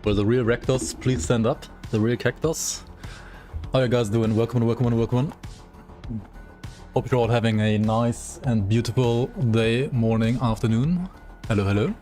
Will the real Rectos please stand up? The real Cactus? How you guys doing? Welcome. Hope you're all having a nice and beautiful day, morning, afternoon. Hello.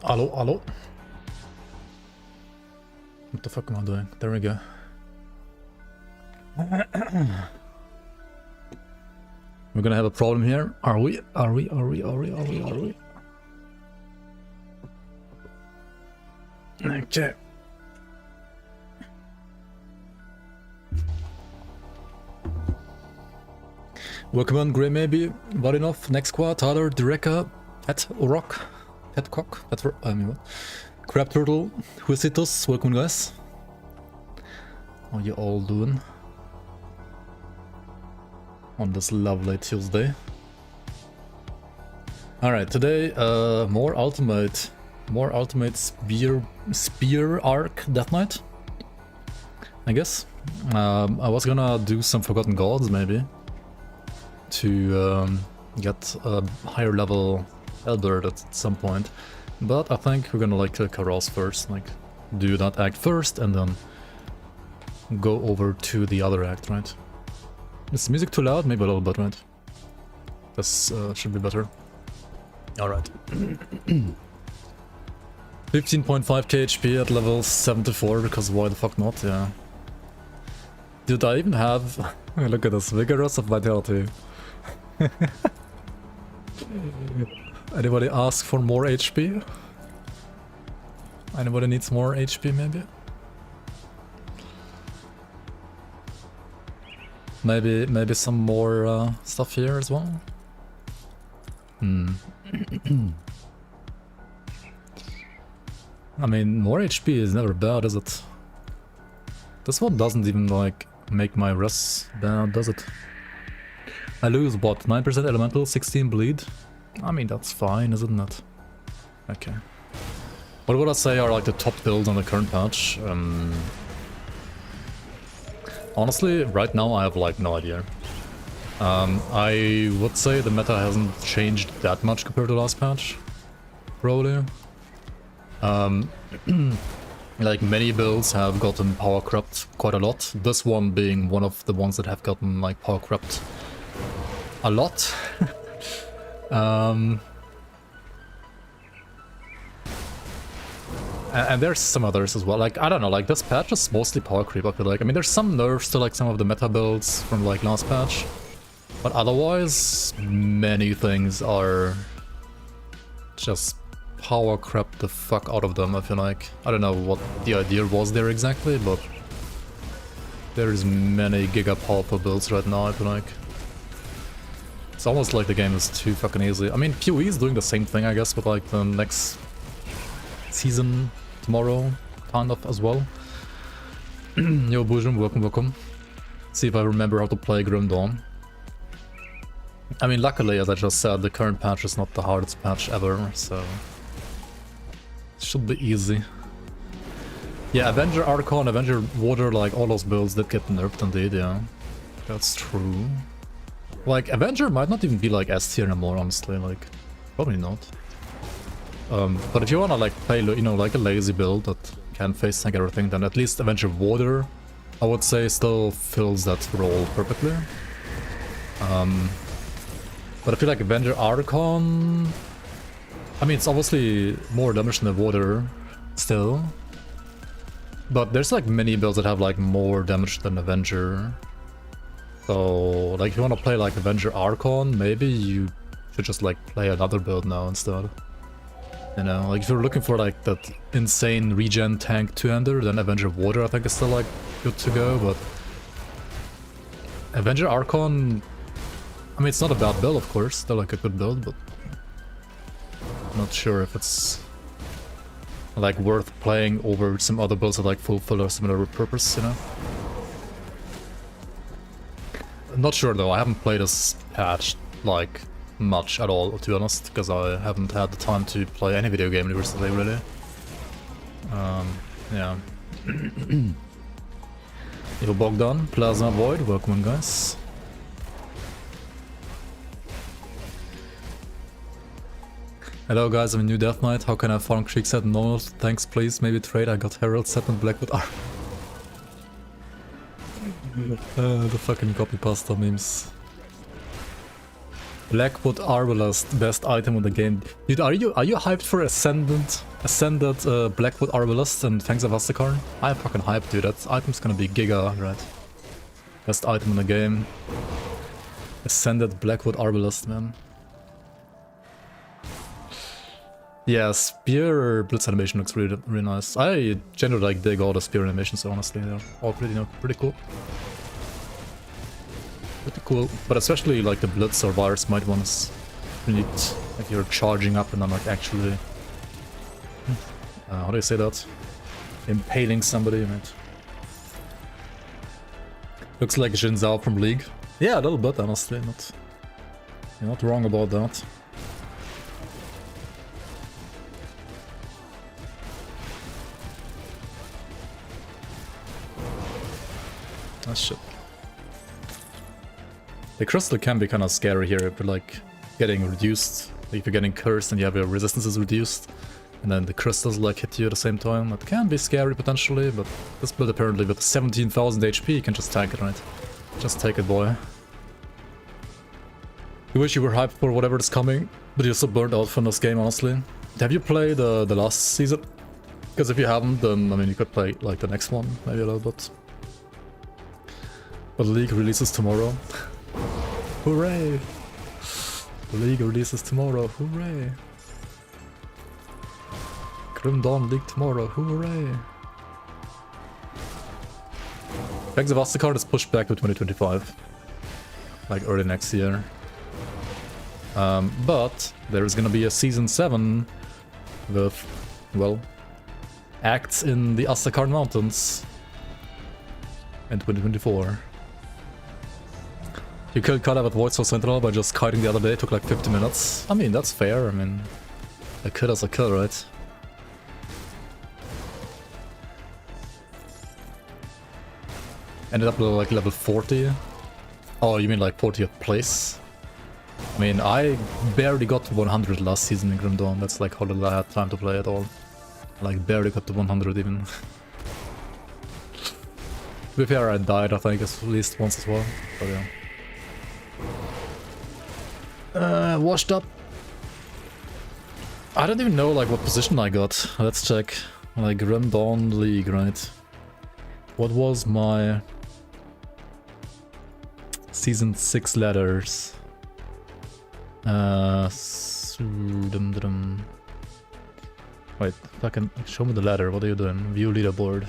Hello. What the fuck am I doing? There we go. We're gonna have a problem here. Are we? Okay. Welcome on, Grey maybe. Valinov, Next Squad, Tyler, Direka, Pet Rock. Petcock, that's what I mean. Crab Turtle, Huesitos, welcome guys. How you all doing on this lovely Tuesday? Alright, today more ultimate spear arc Deathknight, I guess. I was gonna do some Forgotten Gods maybe to get a higher level Elder at some point, but I think we're gonna like kill Karos first, like do that act first and then go over to the other act, right? Is the music too loud? Maybe a little bit, right? This should be better. Alright. 15.5k HP at level 74, because why the fuck not, yeah. Did I even have... Look at this, Vigorous of Vitality. Anybody ask for more HP? Anybody needs more HP maybe? Maybe some more stuff here as well? I mean, more HP is never bad, is it? This one doesn't even like make my res bad, does it? I lose what? 9% elemental, 16 bleed? I mean, that's fine, isn't it? Okay. What would I say are like the top builds on the current patch? Honestly, right now I have like no idea. I would say the meta hasn't changed that much compared to last patch. Probably. Like many builds have gotten power crept quite a lot. This one being one of the ones that have gotten like power crept a lot. And there's some others as well, like, I don't know, like, this patch is mostly power creep, I feel like. I mean, there's some nerfs to, like, some of the meta builds from, like, last patch. But otherwise, many things are just power crept the fuck out of them, I feel like. I don't know what the idea was there exactly, but there's many giga powerful builds right now, I feel like. It's almost like the game is too fucking easy. I mean, PoE is doing the same thing, I guess, with like the next season tomorrow, kind of as well. Yo, Boojum, welcome. See if I remember how to play Grim Dawn. I mean, luckily, as I just said, the current patch is not the hardest patch ever, so it should be easy. Yeah, Avenger Archon, Avenger Water, like all those builds did get nerfed indeed, yeah. That's true. Like, Avenger might not even be like S tier anymore, honestly, like, probably not. But if you wanna like play, you know, like a lazy build that can face tank everything, then at least Avenger Water, I would say, still fills that role perfectly. But I feel like Avenger Archon, I mean, it's obviously more damage than the Water, still. But there's like many builds that have like more damage than Avenger. So, like, if you want to play, like, Avenger Archon, maybe you should just, like, play another build now instead. You know, like, if you're looking for, like, that insane regen tank two-hander, then Avenger Water, I think, is still, like, good to go, but Avenger Archon, I mean, it's not a bad build, of course, still, like, a good build, but I'm not sure if it's, like, worth playing over some other builds that, like, fulfill a similar purpose, you know? Not sure though, I haven't played this patch like much at all, to be honest, because I haven't had the time to play any video game recently, really. Yeah. Yo, Bogdan, Plasma Void, welcome on, guys. Hello guys, I'm a new Deathknight. How can I farm Creek set? No, thanks please. Maybe trade. I got Herald set and Blackwood armor. The fucking copy pasta memes. Blackwood Arbalest, best item in the game. Dude, are you hyped for Ascended Blackwood Arbalest and Fangs of Astakarn? I'm fucking hyped, dude. That item's gonna be giga, right? Best item in the game. Ascended Blackwood Arbalest, man. Yeah, spear blitz animation looks really, really nice. I generally like dig all the spear animations, honestly. They're all pretty cool. Pretty cool, but especially like the blitz or wire smite ones. Neat. Like you're charging up and then like actually, how do you say that? Impaling somebody, right? Looks like Jin Zhao from League. Yeah, a little bit, honestly. You're not wrong about that. That's shit. The crystal can be kind of scary here if you're like getting reduced. Like if you're getting cursed and you have your resistances reduced, and then the crystals like hit you at the same time. That can be scary potentially, but this build apparently with 17,000 HP, you can just tank it, right? Just take it, boy. You wish you were hyped for whatever is coming, but you're so burnt out from this game, honestly. Have you played the last season? Because if you haven't, then I mean you could play like the next one, maybe a little bit. But League releases tomorrow. Hooray! The League releases tomorrow, hooray! Grim Dawn League tomorrow, hooray! Fangs of Astakarn is pushed back to 2025. Like early next year. But there's gonna be a Season 7 with, well, acts in the Astakarn Mountains in 2024. You killed Kalav at Void Soul Sentinel by just kiting the other day, it took like 50 minutes. I mean, that's fair, I mean, a kill is a kill, right? Ended up like level 40. Oh, you mean like 40th place? I mean, I barely got to 100 last season in Grim Dawn. That's like how little I had time to play at all. Like barely got to 100 even. To be fair, I died I think at least once as well, but yeah. Washed up. I don't even know like what position I got. Let's check. Like Grim Dawn League, right? What was my Season 6 letters? Wait, fucking show me the ladder. What are you doing? View leaderboard.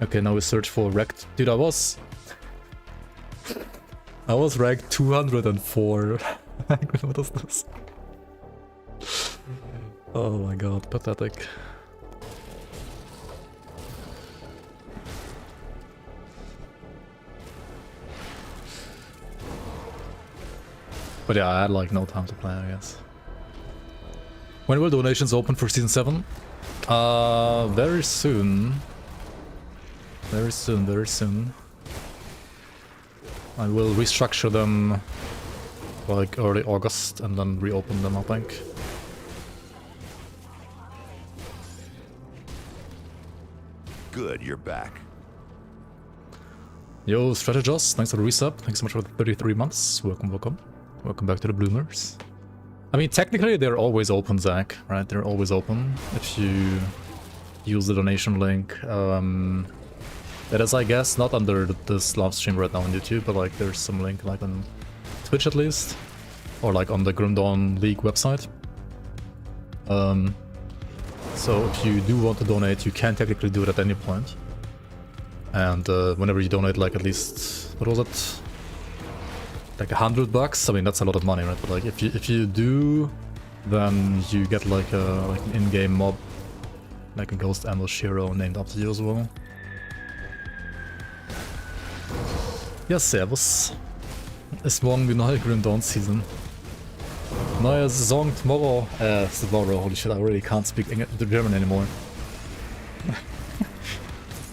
Okay, now we search for wrecked. Dude, I was ranked 204. What is this? Oh my god, pathetic. But yeah, I had like no time to play, I guess. When will donations open for Season 7? Very soon. Very soon, very soon. I will restructure them like early August and then reopen them, I think. Good, you're back. Yo, Strategos, thanks for the resub. Thanks so much for the 33 months. Welcome, welcome. Welcome back to the Bloomers. I mean, technically they're always open, Zach, right? They're always open if you use the donation link. That is, I guess, not under this live stream right now on YouTube, but like there's some link like on Twitch at least, or like on the Grim Dawn League website. So if you do want to donate, you can technically do it at any point. And whenever you donate like at least, what was it? Like $100? I mean, that's a lot of money, right? But like if you do, then you get like an in-game mob, like a Ghost Ambush hero named after you as well. Ja, servus. Es morgen die neue Grim Dawn Season. Neue Saison tomorrow. Tomorrow, holy shit, I really can't speak German anymore.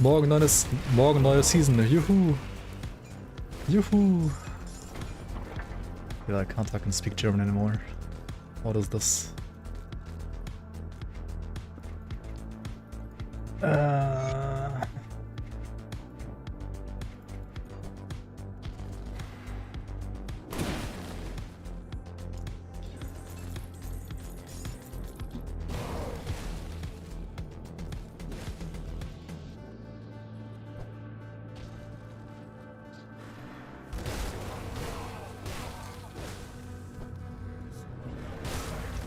Morgen neue Season, juhu! Juhu! Yeah, I can't fucking speak German anymore. What is this?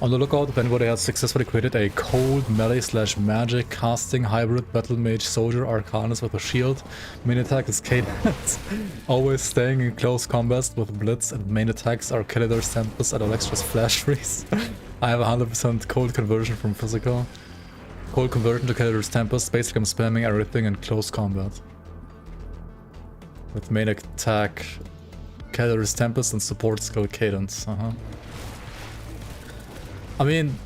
On the lookout if anybody has successfully created a cold melee / magic casting hybrid battle mage soldier arcanist with a shield. Main attack is cadence, always staying in close combat with blitz, and main attacks are Calidor's Tempest and Alexstra's Flash Freeze. I have 100% cold conversion from physical. Cold conversion to Calidor's Tempest, basically I'm spamming everything in close combat. With main attack Calidor's Tempest and support skill cadence. I mean,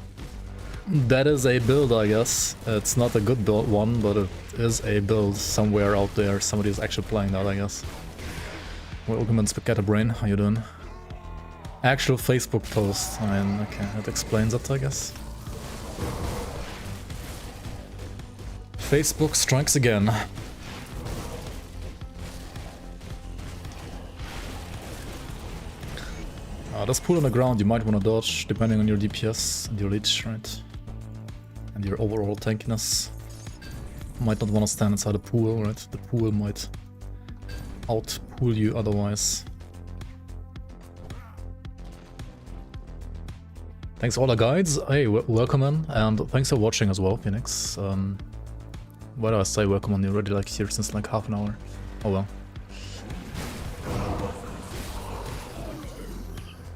that is a build, I guess. It's not a good build one, but it is a build somewhere out there. Somebody is actually playing that, I guess. Welcome in Spaghetti Brain, how you doing? Actual Facebook post. I mean, okay, that explains it, I guess. Facebook strikes again. This pool on the ground you might want to dodge, depending on your DPS and your leech, right? And your overall tankiness. Might not want to stand inside the pool, right? The pool might out-pool you otherwise. Thanks all the guides. Hey, welcome in, and thanks for watching as well, Phoenix. Why do I say welcome on? You're already like here since like half an hour. Oh well.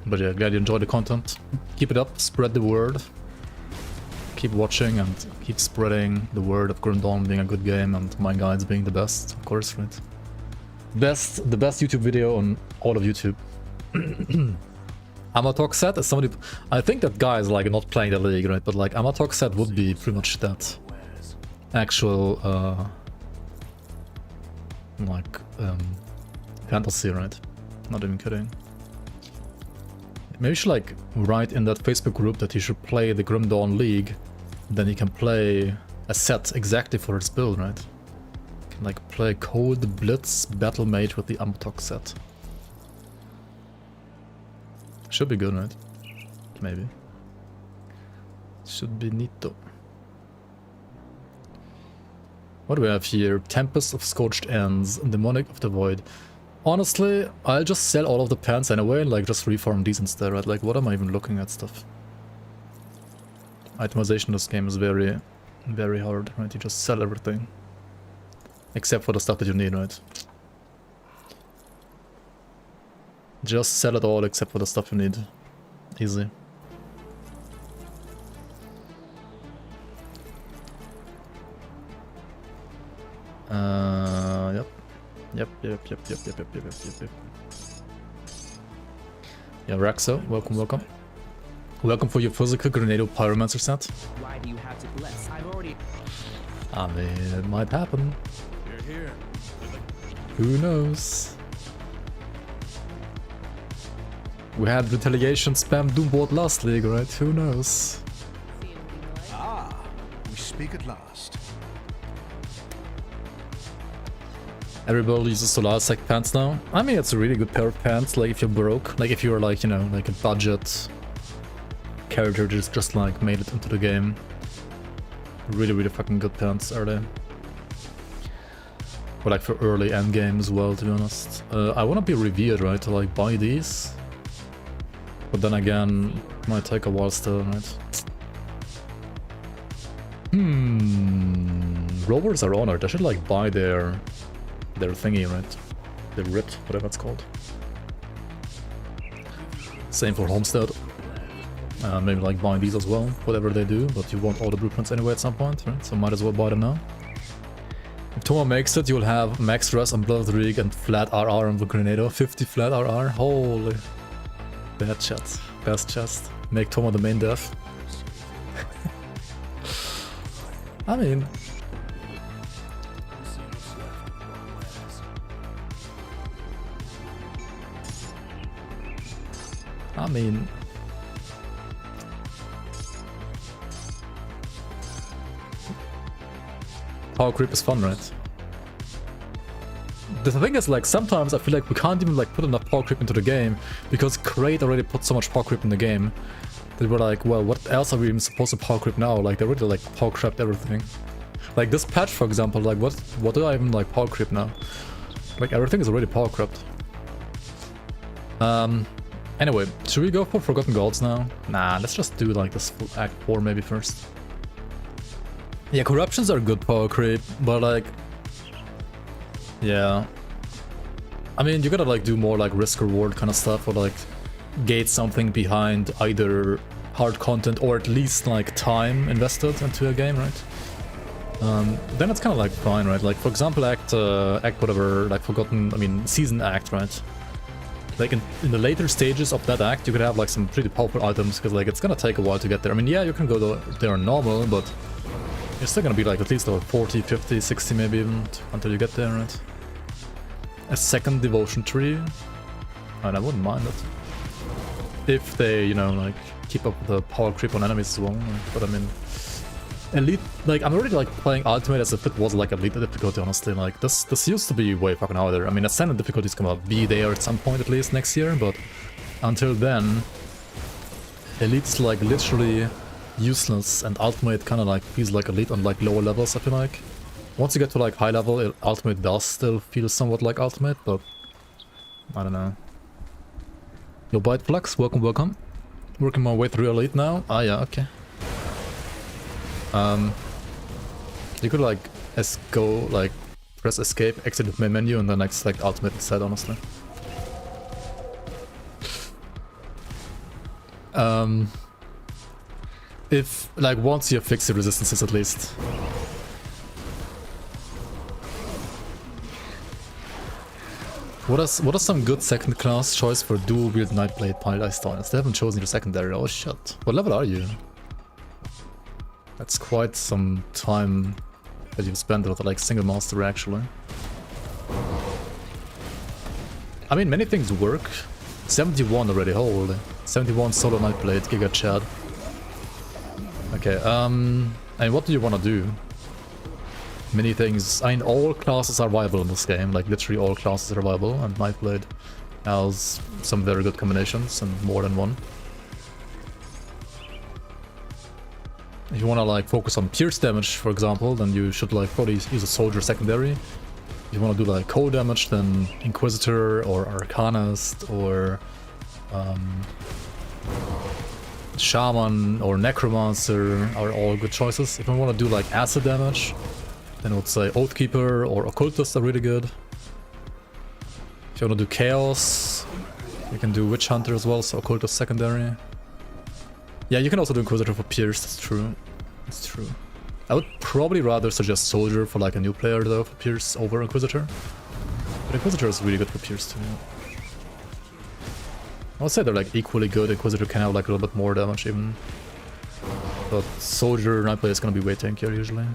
But yeah, glad you enjoyed the content. Keep it up, spread the word. Keep watching and keep spreading the word of Grim Dawn being a good game and my guides being the best, of course, right? The best YouTube video on all of YouTube. Amatok set is somebody... I think that guy is like not playing the league, right? But like Amatok set would be pretty much that. Actual, fantasy, right? Not even kidding. Maybe you should like write in that Facebook group that he should play the Grim Dawn League, then he can play a set exactly for his build, right? He can like play Cold Blitz Battle Mage with the Amatok set. Should be good, right? Maybe. Should be neat though. What do we have here? Tempest of Scorched Ends, Demonic of the Void. Honestly, I'll just sell all of the pants anyway and like just reform these instead, right? Like, what am I even looking at stuff? Itemization in this game is very, very hard, right? You just sell everything. Except for the stuff that you need, right? Just sell it all except for the stuff you need. Easy. Yep. Yep. Yeah, Raxo, welcome. Welcome for your physical Grenado Pyromancer set. Why do you have to bless? I've already... I mean, it might happen. You're here. Who knows? We had retaliation spam Doomboard last league, right? Who knows? Ah, we speak at last. Everybody uses Solar Sec pants now. I mean, it's a really good pair of pants, like if you're broke. Like if you're like, you know, like a budget character just like made it into the game. Really fucking good pants are they. But like for early endgame as well, to be honest. I wanna be revered, right, to like buy these. But then again, it might take a while still, right? Rovers are honored. I should like buy their thingy, right? The writ, whatever it's called. Same for Homestead. Maybe like buy these as well, whatever they do, but you want all the blueprints anyway at some point, right? So might as well buy them now. If Toma makes it, you'll have max res on Blood Rig and flat RR on the Grenado. 50 flat RR, holy... Bad chat. Best chest. Make Toma the main dev. I mean... Power creep is fun, right? The thing is, like, sometimes I feel like we can't even like put enough power creep into the game because Crate already put so much power creep in the game that we're like, well, what else are we even supposed to power creep now? Like, they already like power crept everything. Like this patch, for example, like what do I even like power creep now? Like everything is already power crept. Anyway, should we go for Forgotten Gods now? Nah, let's just do like this Act 4 maybe first. Yeah, corruptions are good power creep, but like... Yeah. I mean, you gotta like do more like risk reward kind of stuff, or like gate something behind either hard content or at least like time invested into a game, right? Then it's kind of like fine, right? Like for example, act whatever, like Forgotten, I mean season act, right? Like in the later stages of that act, you could have like some pretty powerful items because like it's gonna take a while to get there. I mean, yeah, you can go there normal, but you're still gonna be like at least like 40, 50, 60 maybe even until you get there, right? A second devotion tree, and I wouldn't mind it if they, you know, like keep up the power creep on enemies as well. But I mean, elite, like I'm already like playing Ultimate as if it was like elite difficulty. Honestly, like this used to be way fucking harder. I mean, Ascendant difficulties come up, be there at some point at least next year, but until then, elite is like literally useless, and Ultimate kind of like feels like elite on like lower levels. I feel like once you get to like high level, Ultimate does still feel somewhat like Ultimate, but I don't know. Yo, Bite Flux, welcome, welcome. Working my way through elite now. Ah, yeah, okay. You could like go like press escape, exit the main menu, and then like select Ultimate instead, honestly. If like once you fix the resistances at least. What is some good second class choice for dual wield Nightblade Paradise Stones? They haven't chosen your secondary. Oh shit. What level are you? That's quite some time that you've spent with like single master actually. I mean, many things work. 71 already, holy. 71 solo Nightblade, Giga Chad. Okay, and what do you want to do? Many things. I mean, all classes are viable in this game, like literally all classes are viable, and Nightblade has some very good combinations and more than one. If you want to like focus on pierce damage, for example, then you should like probably use a soldier secondary. If you want to do like cold damage, then Inquisitor or Arcanist or Shaman or Necromancer are all good choices. If you want to do like acid damage, then I would say Oathkeeper or Occultist are really good. If you want to do Chaos, you can do Witch Hunter as well, so Occultist secondary. Yeah, you can also do Inquisitor for Pierce, that's true. That's true. I would probably rather suggest Soldier for like a new player though, for Pierce over Inquisitor. But Inquisitor is really good for Pierce too. I would say they're like equally good. Inquisitor can have like a little bit more damage even. But Soldier Nightblade is gonna be way tankier usually.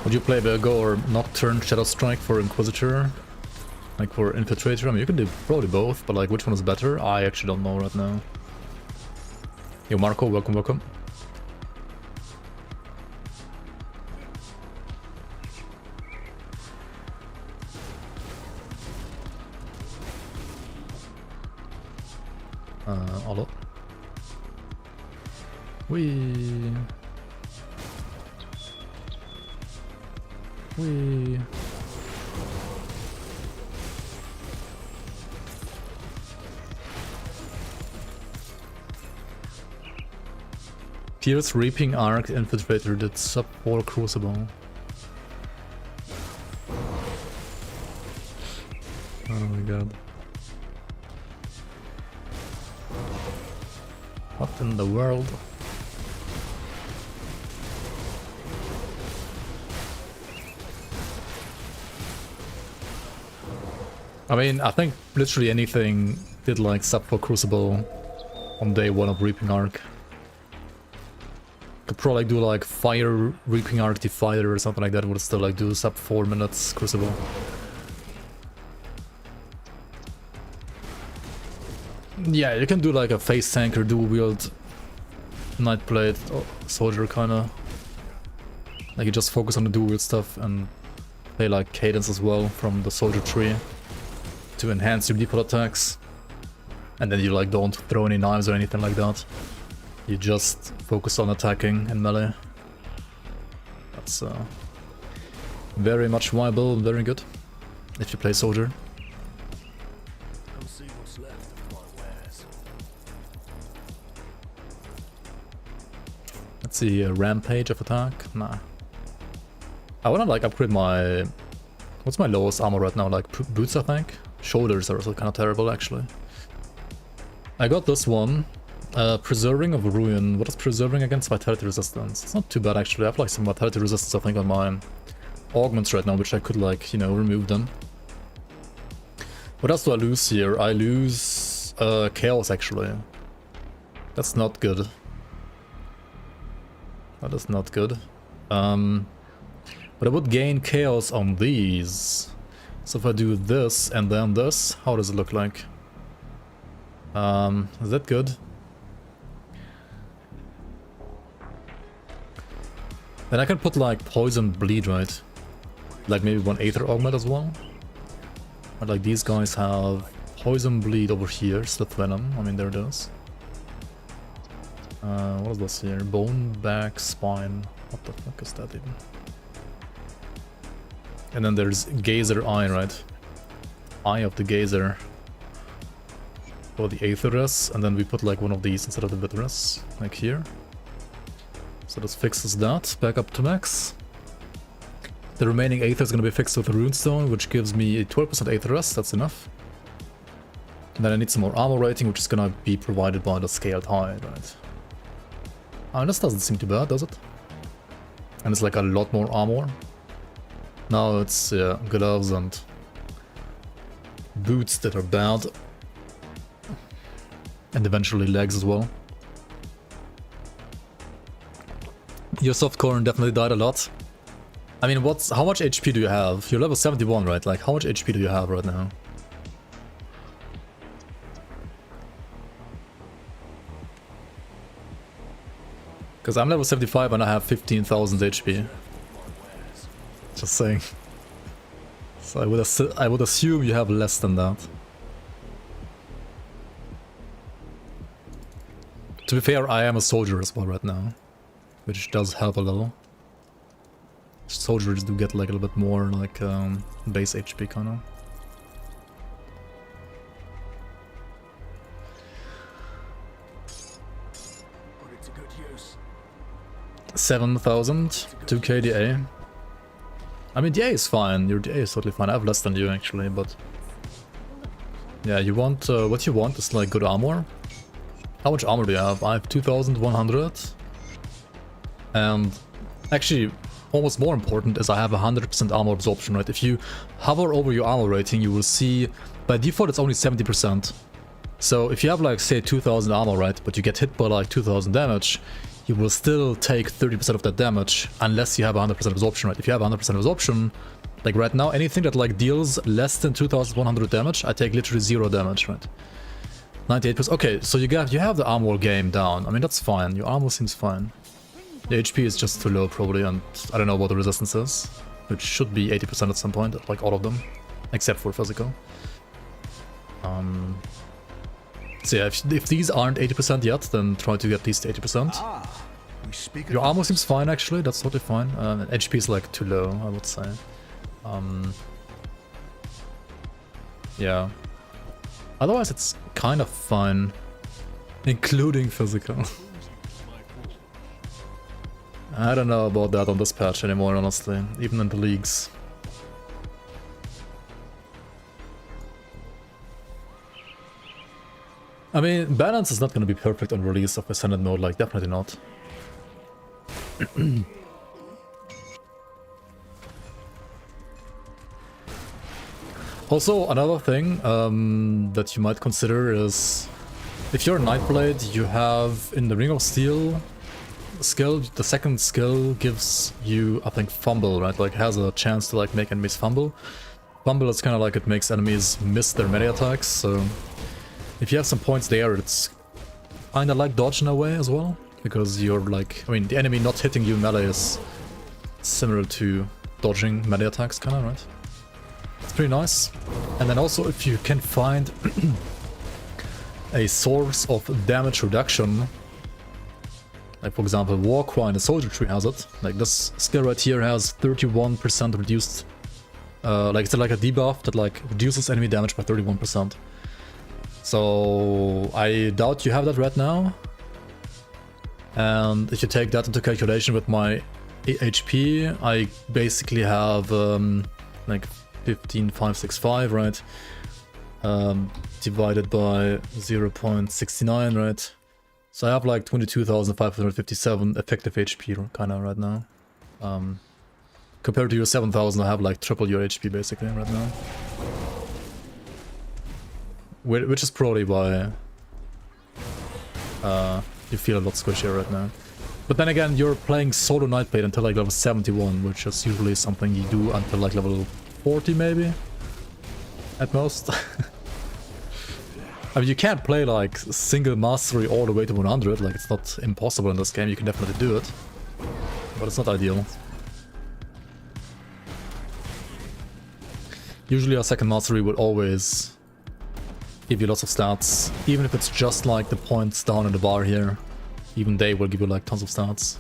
Would you play Virgo or Nocturne Shadow Strike for Inquisitor? Like for Infiltrator? I mean, you can do probably both, but like which one is better? I actually don't know right now. Yo, Marco, welcome, welcome. Allo. Wee. Pierce Reaping Arc Infiltrator did sub 4 Crucible. Oh my god. What in the world? I mean, I think literally anything did like sub for Crucible on day 1 of Reaping Arc. Could probably do like Fire Reaping Arc Divider or something like that, would still like do sub 4 minutes Crucible. Yeah, you can do like a face tanker, dual wield Nightblade soldier kinda. Like you just focus on the dual wield stuff and play like cadence as well from the soldier tree to enhance your default attacks. And then you like don't throw any knives or anything like that. You just focus on attacking and melee. That's very much viable, very good if you play soldier. Let's see, rampage of attack? Nah. I wanna like upgrade my... What's my lowest armor right now? Like boots, I think? Shoulders are also kinda terrible actually. I got this one. Preserving of Ruin. What is preserving against vitality resistance? It's not too bad actually. I have like some vitality resistance I think on my augments right now, which I could like, you know, remove them. What else do I lose here? I lose chaos actually. That's not good. That is not good. But I would gain chaos on these. So if I do this and then this, how does it look like? Is that good? Then I can put like poison bleed, right? Like maybe one aether augment as well. But like these guys have poison bleed over here, slit venom. I mean there it is. What is this here? Bone, back, spine. What the fuck is that even? And then there's Gazer Eye, right? Eye of the Gazer. Or the Aetheress, and then we put like one of these instead of the Vitteress, like here. So this fixes that, back up to max. The remaining Aether is gonna be fixed with a Runestone, which gives me a 12% Aetheress, that's enough. And then I need some more armor rating, which is gonna be provided by the Scaled Hide, right? Oh, this doesn't seem too bad, does it? And it's like a lot more armor. Now it's gloves and boots that are bad. And eventually legs as well. Your softcore definitely died a lot. I mean, how much HP do you have? You're level 71, right? Like, how much HP do you have right now? Because I'm level 75 and I have 15,000 HP. Just saying. So I would assume you have less than that. To be fair, I am a soldier as well right now, which does help a little. Soldiers do get like a little bit more like base HP kind of. Put it to good use. 7,000, 2k DA. I mean, DA is fine. Your DA is totally fine. I have less than you actually, but yeah, you want what you want is like good armor. How much armor do you have? I have 2,100. And actually, almost more important is I have 100% armor absorption, right? If you hover over your armor rating, you will see by default it's only 70%. So if you have like say 2,000 armor, right, but you get hit by like 2,000 damage, you will still take 30% of that damage unless you have 100% absorption, right? If you have 100% absorption, like right now, anything that like deals less than 2,100 damage, I take literally 0 damage, right? 98%. Okay, so you have the armor game down. I mean, that's fine. Your armor seems fine. The HP is just too low probably, and I don't know what the resistance is, which should be 80% at some point, like all of them, except for physical. So yeah, if these aren't 80% yet, then try to get these to 80%. Your armor seems fine actually, that's totally fine. HP is like too low, I would say. Yeah. Otherwise it's kind of fine, including physical. I don't know about that on this patch anymore, honestly, even in the leagues. I mean, balance is not going to be perfect on release of Ascended mode, like, definitely not. Also, another thing that you might consider is if you're a Nightblade, you have in the Ring of Steel skill, the second skill gives you, I think, fumble, right? Like has a chance to like make enemies fumble. Fumble is kind of like it makes enemies miss their melee attacks, so if you have some points there, it's kind of like dodge in a way as well, because you're like, I mean, the enemy not hitting you melee is similar to dodging melee attacks, kind of, right? It's pretty nice. And then also if you can find a source of damage reduction, like for example Warcry in the Soldier Tree has it, like this skill right here has 31% reduced, like it's like a debuff that like reduces enemy damage by 31%. So I doubt you have that right now, and if you take that into calculation with my HP, I basically have like 15,565, right? Divided by 0.69, right? So I have like 22,557 effective HP kind of right now. Compared to your 7,000, I have like triple your HP basically right now. Which is probably why you feel a lot squishier right now. But then again, you're playing solo Nightblade until like level 71, which is usually something you do until like level 40 maybe, at most. I mean, you can't play like single mastery all the way to 100, like it's not impossible in this game, you can definitely do it. But it's not ideal. Usually a second mastery will always give you lots of stats, even if it's just like the points down in the bar here. Even they will give you like tons of stats.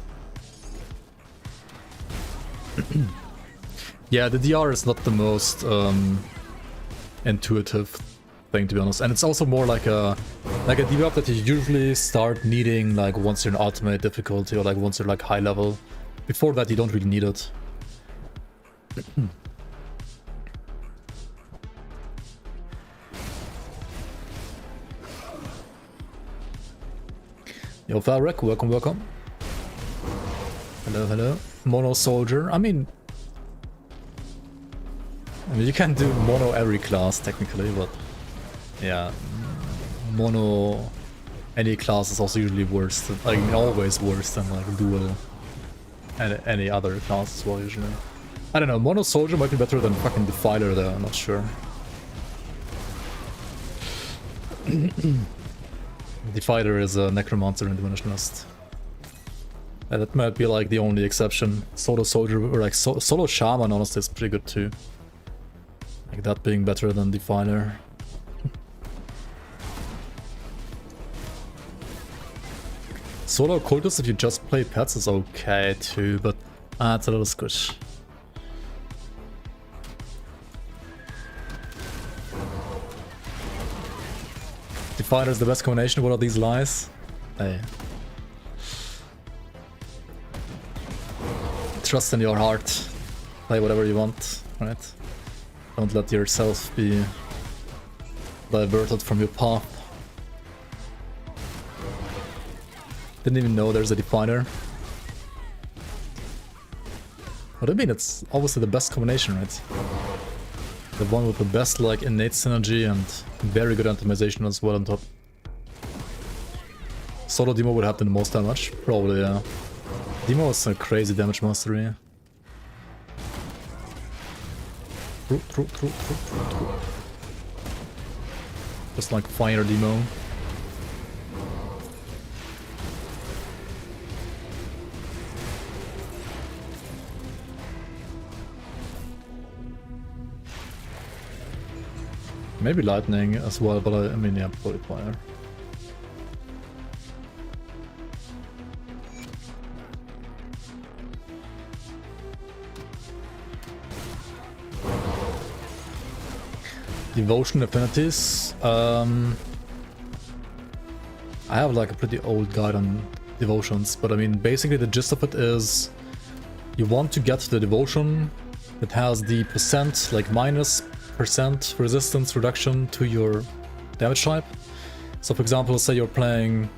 Yeah, the DR is not the most intuitive thing, to be honest, and it's also more like a debuff that you usually start needing like once you're in ultimate difficulty or like once you're like high level. Before that, you don't really need it. Yo, Falrek, welcome. Hello. Mono soldier. I mean, you can do mono every class technically, but yeah, mono any class is also usually worse than, I mean, always worse than like dual and any other class as well usually. I don't know, mono soldier might be better than fucking Defiler though, I'm not sure. Defiler is a necromancer in Diminished List. That might be like the only exception. Solo soldier or like solo shaman honestly is pretty good too. Like that being better than Defiler. Solo cultist if you just play pets is okay too, but it's a little squish. Defiler is the best combination. What are these lies? Hey. Trust in your heart. Play whatever you want, right? Don't let yourself be diverted from your path. Didn't even know there's a Defiler. What I mean, it's obviously the best combination, right? The one with the best like innate synergy and very good itemization as well on top. Solo Demo would have the most damage, probably, yeah. Demo is a crazy damage mastery. True. Just like fire Demo. Maybe lightning as well, but I mean, yeah, probably fire. Devotion affinities. I have like a pretty old guide on devotions, but I mean, basically the gist of it is you want to get the devotion that has the percent, like minus % resistance reduction to your damage type. So for example, say you're playing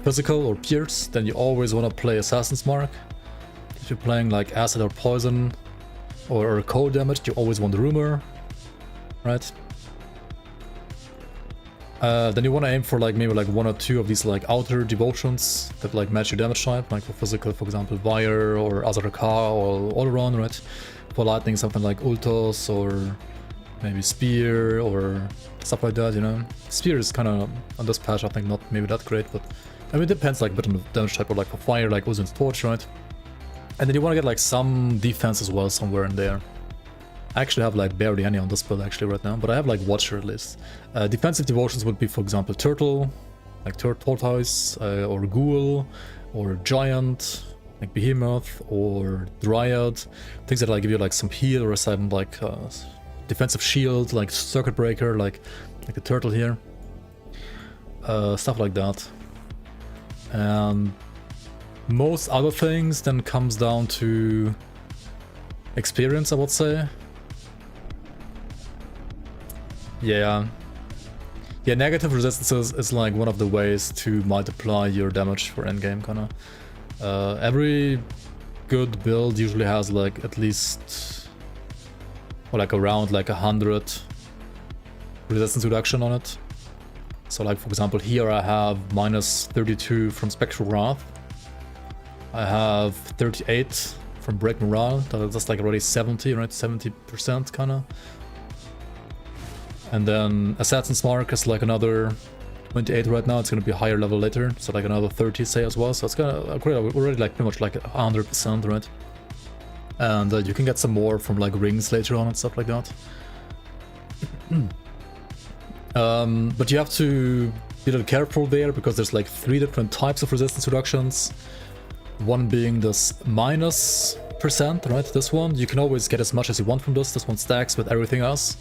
physical or pierce, then you always want to play Assassin's Mark. If you're playing like acid or poison or cold damage, you always want rumor. right? Then you want to aim for like maybe like 1 or 2 of these like outer devotions that like match your damage type, like for physical, for example, Wire or Azaraka or all around, right? For lightning, something like Ultos or maybe Spear or stuff like that, you know? Spear is kind of, on this patch, I think not maybe that great, but I mean, it depends like a bit on the damage type, or like for Fire, like Ozin's Torch, right? And then you want to get like some defense as well somewhere in there. I actually have like barely any on this build actually right now, but I have like Watcher at least. Defensive devotions would be, for example, Turtle, like Tortoise, or Ghoul, or Giant, like Behemoth, or Dryad. Things that like give you like some heal or some like defensive shield, like Circuit Breaker, like the Turtle here. Stuff like that. And most other things then comes down to experience, I would say. Yeah, negative resistances is like one of the ways to multiply your damage for endgame, kinda. Every good build usually has like at least, or like around like 100 resistance reduction on it. So like for example here I have minus 32 from Spectral Wrath. I have 38 from Break Morale, that's like already 70, right? 70% kinda. And then Assassin's Mark is like another 28 right now. It's gonna be a higher level later, so like another 30 say as well. So it's gonna already like pretty much like 100%, right? And you can get some more from like rings later on and stuff like that. But you have to be a little careful there because there's like 3 different types of resistance reductions. One being this -%, right? This one you can always get as much as you want from this. This one stacks with everything else.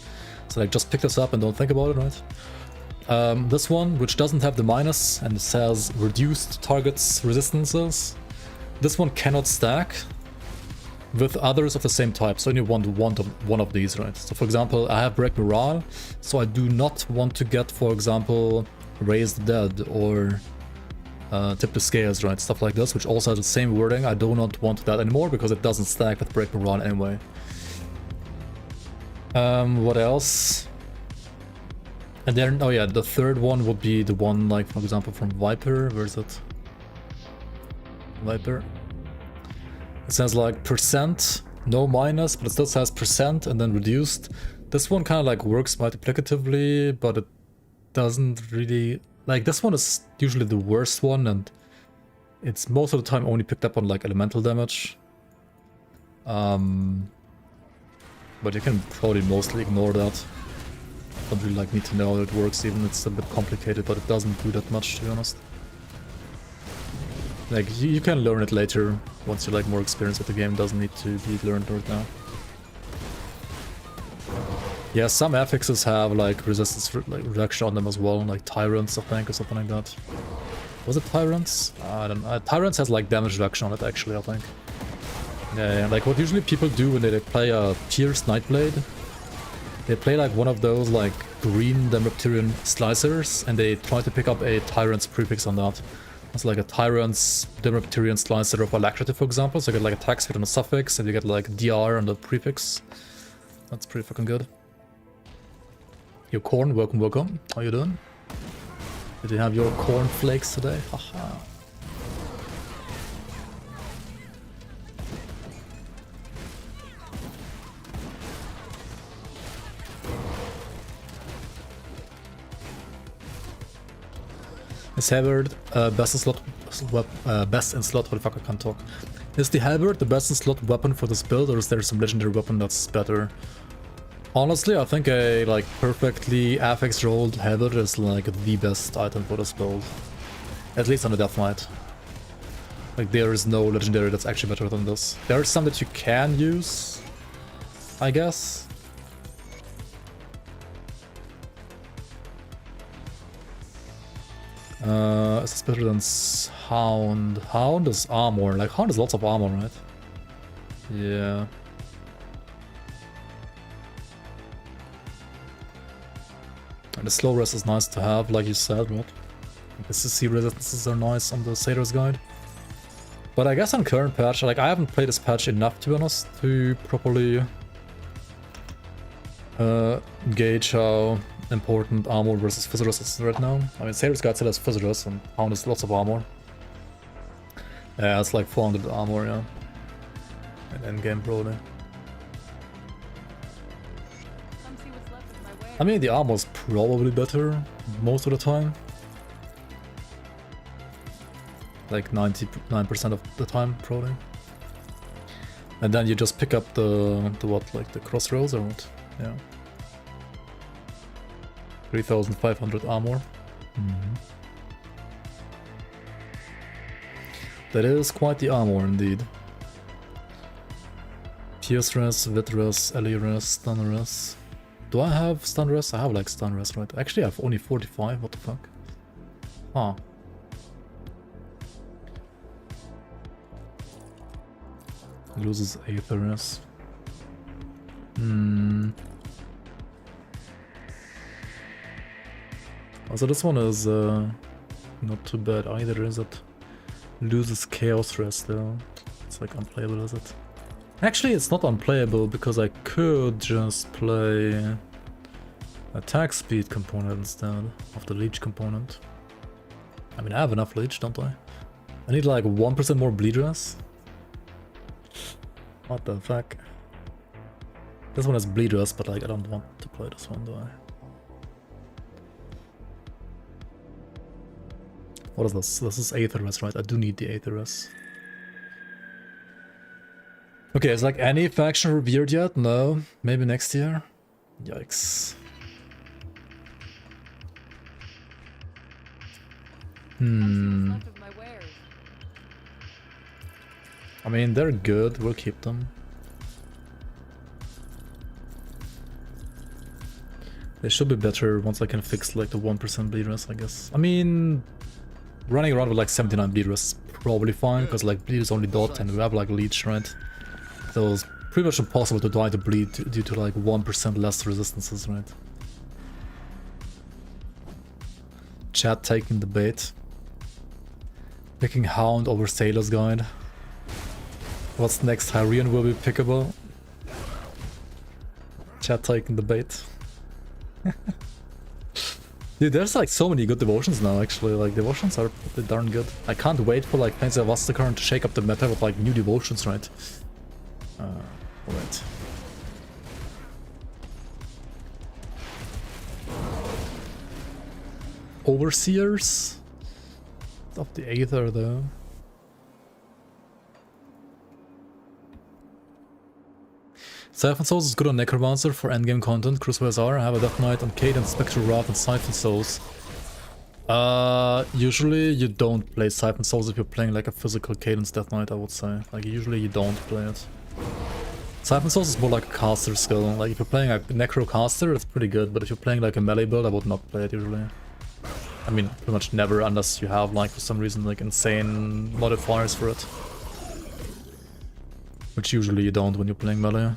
So like just pick this up and don't think about it, right? This one, which doesn't have the minus and it says reduced targets resistances, this one cannot stack with others of the same type. So you want one of these, right? So for example, I have Break Morale, so I do not want to get, for example, Raise the Dead or Tip the Scales, right? Stuff like this, which also has the same wording. I do not want that anymore because it doesn't stack with Break Morale anyway. What else? And then, oh yeah, the third one would be the one, like, for example, from Viper. Where is it? Viper. It says like %, no minus, but it still says % and then reduced. This one kind of like works multiplicatively, but it doesn't really... Like, this one is usually the worst one, and it's most of the time only picked up on like elemental damage. But you can probably mostly ignore that. Don't really like need to know how it works, even it's a bit complicated, but it doesn't do that much, to be honest. Like, you can learn it later, once you're like more experienced with the game. It doesn't need to be learned right now. Yeah, some affixes have like resistance reduction on them as well, like Tyrants, I think, or something like that. Was it Tyrants? I don't know. Tyrants has like damage reduction on it, actually, I think. Yeah, like what usually people do when they play a Pierced Nightblade, they play like one of those like green Demetrian slicers, and they try to pick up a Tyrant's prefix on that. It's like a Tyrant's Demetrian slicer of Alacrity, for example, so you get like attack speed on the suffix, and you get like DR on the prefix. That's pretty fucking good. Yo, Corn, welcome, welcome. How you doing? Did you have your corn flakes today? Haha. Is Halberd best in slot? Best in slot? What the fuck, I can't talk. Is the Halberd the best in slot weapon for this build, or is there some legendary weapon that's better? Honestly, I think a like perfectly affix rolled Halberd is like the best item for this build. At least on the Deathknight. Like there is no legendary that's actually better than this. There are some that you can use, I guess. Is this better than Hound? Hound is armor. Like Hound has lots of armor, right? Yeah. And the slow rest is nice to have, like you said, right? The CC resistances are nice on the Satyr's Guide. But I guess on current patch, like I haven't played this patch enough, to be honest, to properly Gauge how important armor versus Physicus is right now. I mean, Sailor's Guide still has Physicus and Hound has lots of armor. Yeah, it's like 400 armor, yeah. And endgame probably. I mean, the armor's probably better most of the time. Like 99% of the time, probably. And then you just pick up the what, like the crossroads or what? Yeah. 3500 armor. That is quite the armor indeed. Pierce res, Vit res, Ellie res, Stun res. Do I have stun res? I have like stun res, right? Actually, I have only 45. What the fuck? Huh. Loses Aether res. Also, this one is not too bad either, is it? Loses Chaos res though. It's like unplayable, is it? Actually, it's not unplayable because I could just play attack speed component instead of the leech component. I mean, I have enough leech, don't I? I need like 1% more bleed res. What the fuck? This one has bleed res, but like I don't want to play this one, do I? What is this? This is Aether res, right? I do need the Aether res. Okay, is like any faction revered yet? No. Maybe next year? Yikes. I mean, they're good. We'll keep them. They should be better once I can fix like the 1% bleed rest, I guess. I mean, running around with like 79 bleed rest is probably fine, because like bleed is only dot and we have like leech, right? So it's pretty much impossible to die to bleed due to like 1% less resistances, right? Chat taking the bait. Picking Hound over Sailor's Guide. What's next? Hyrian will be pickable. Chat taking the bait. Dude, there's like so many good devotions now, actually. Like, devotions are pretty darn good. I can't wait for like Plains of Vastakarn to shake up the meta with like new devotions, right? Alright. Overseers? It's up the Aether though. Siphon Souls is good on Necromancer for endgame content. Crucifers are. I have a Deathknight on Cadence, Spectral Wrath, and Siphon Souls. Usually you don't play Siphon Souls if you're playing like a physical Cadence Deathknight, I would say. Like, usually you don't play it. Siphon Souls is more like a caster skill. Like, if you're playing a Necro caster, it's pretty good, but if you're playing like a melee build, I would not play it usually. I mean, pretty much never, unless you have like, for some reason, like insane modifiers for it. Which usually you don't when you're playing melee.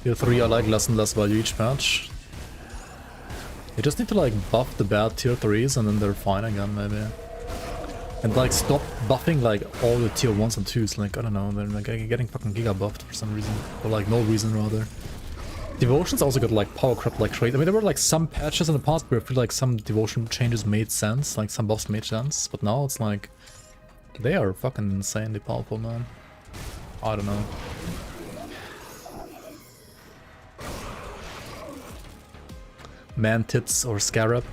Tier 3 I like less and less value each patch. You just need to like buff the bad tier 3s and then they're fine again, maybe. And like stop buffing like all the tier 1s and 2s, like I don't know, they're like getting fucking giga buffed for some reason. Or like no reason rather. Devotions also got like power crept like crazy. I mean, there were like some patches in the past where I feel like some devotion changes made sense, like some buffs made sense, but now it's like they are fucking insanely powerful, man. I don't know. Mantits or Scarab.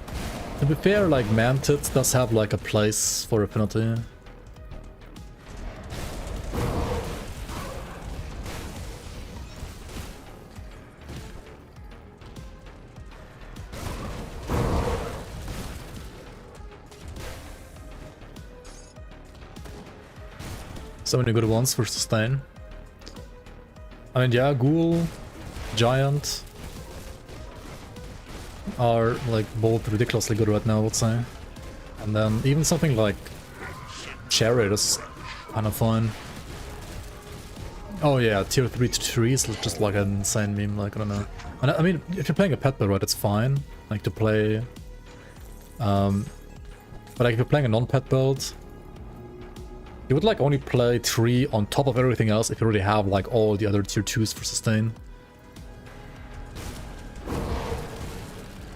To be fair, like Mantits does have like a place for affinity. So many good ones for sustain. I mean, yeah, Ghoul, Giant are like both ridiculously good right now, I would say. And then even something like Chariot is kind of fun. Oh yeah, tier 3 to 3 is just like an insane meme, like I don't know. And I mean, if you're playing a pet build, right, it's fine, like to play. But But like if you're playing a non-pet build, you would like only play 3 on top of everything else if you already have like all the other tier 2s for sustain.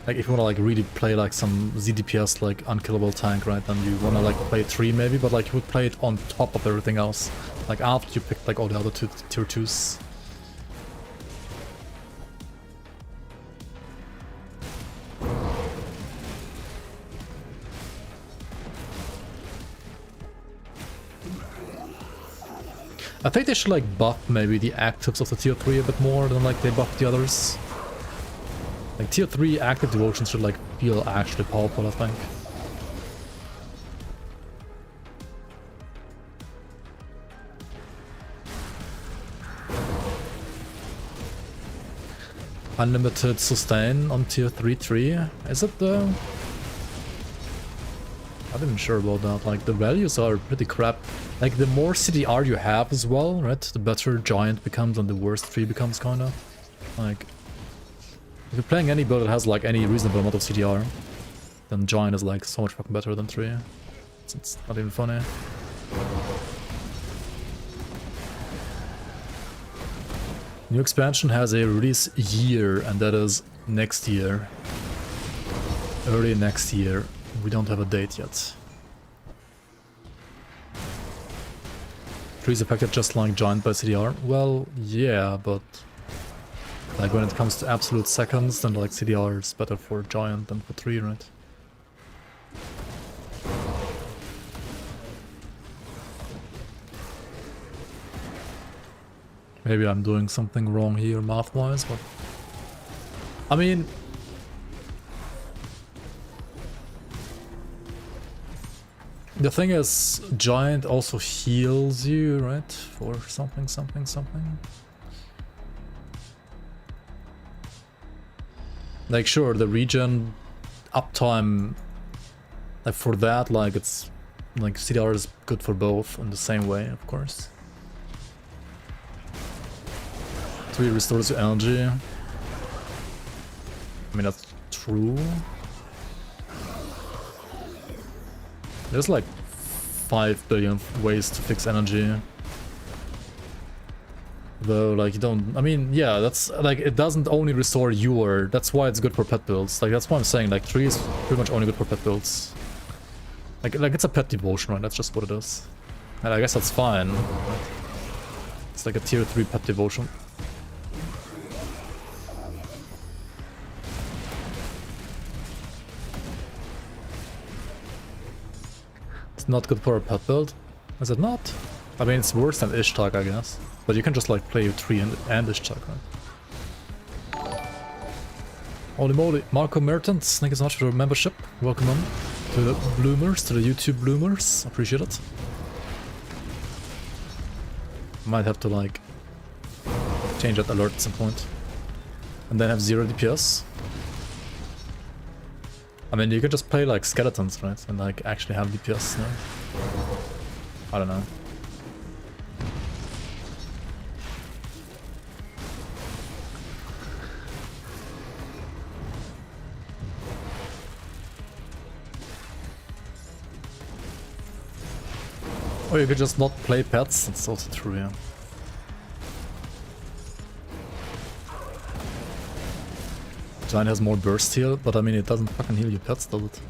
Like if you wanna like really play like some ZDPS like unkillable tank, right? Then you wanna like play 3 maybe, but like you would play it on top of everything else. Like after you picked like all the other tier 2s. I think they should like buff maybe the actives of the tier 3 a bit more than like they buff the others. Like tier 3 active devotions should like feel actually powerful, I think. Unlimited sustain on tier 3-3. Is it though? I'm not even sure about that. Like the values are pretty crap. Like the more CDR you have as well, right? The better Giant becomes and the worse 3 becomes kinda. Like if you're playing any build that has like any reasonable amount of CDR, then Giant is like so much fucking better than 3. It's not even funny. New expansion has a release year, and that is next year. Early next year. We don't have a date yet. 3 is affected just like Giant by CDR? Well, yeah, but like when it comes to absolute seconds, then like CDR is better for Giant than for 3, right? Maybe I'm doing something wrong here math-wise, but I mean, the thing is, Giant also heals you, right? For something. Like sure, the regen uptime, like for that, like it's like CDR is good for both in the same way, of course. 3 restores your energy. I mean, that's true. There's like 5 billion ways to fix energy. Though, like, you don't... I mean, yeah, that's... Like, it doesn't only restore your... That's why it's good for pet builds. Like, that's why I'm saying, like, 3 is pretty much only good for pet builds. Like it's a pet devotion, right? That's just what it is. And I guess that's fine. Right? It's like a tier 3 pet devotion. Not good for a pet build? Is it not? I mean, it's worse than Ishtar, I guess. But you can just like play 3 and Ishtar, right? Holy moly, Marco Mertens, thank you so much for your membership. Welcome on to the bloomers, to the YouTube bloomers. Appreciate it. Might have to like change that alert at some point. And then have 0 DPS. I mean, you could just play like skeletons, right? And like actually have DPS, no? I don't know. Or you could just not play pets, that's also true, yeah. Giant has more burst heal, but I mean it doesn't fucking heal your pets, does it?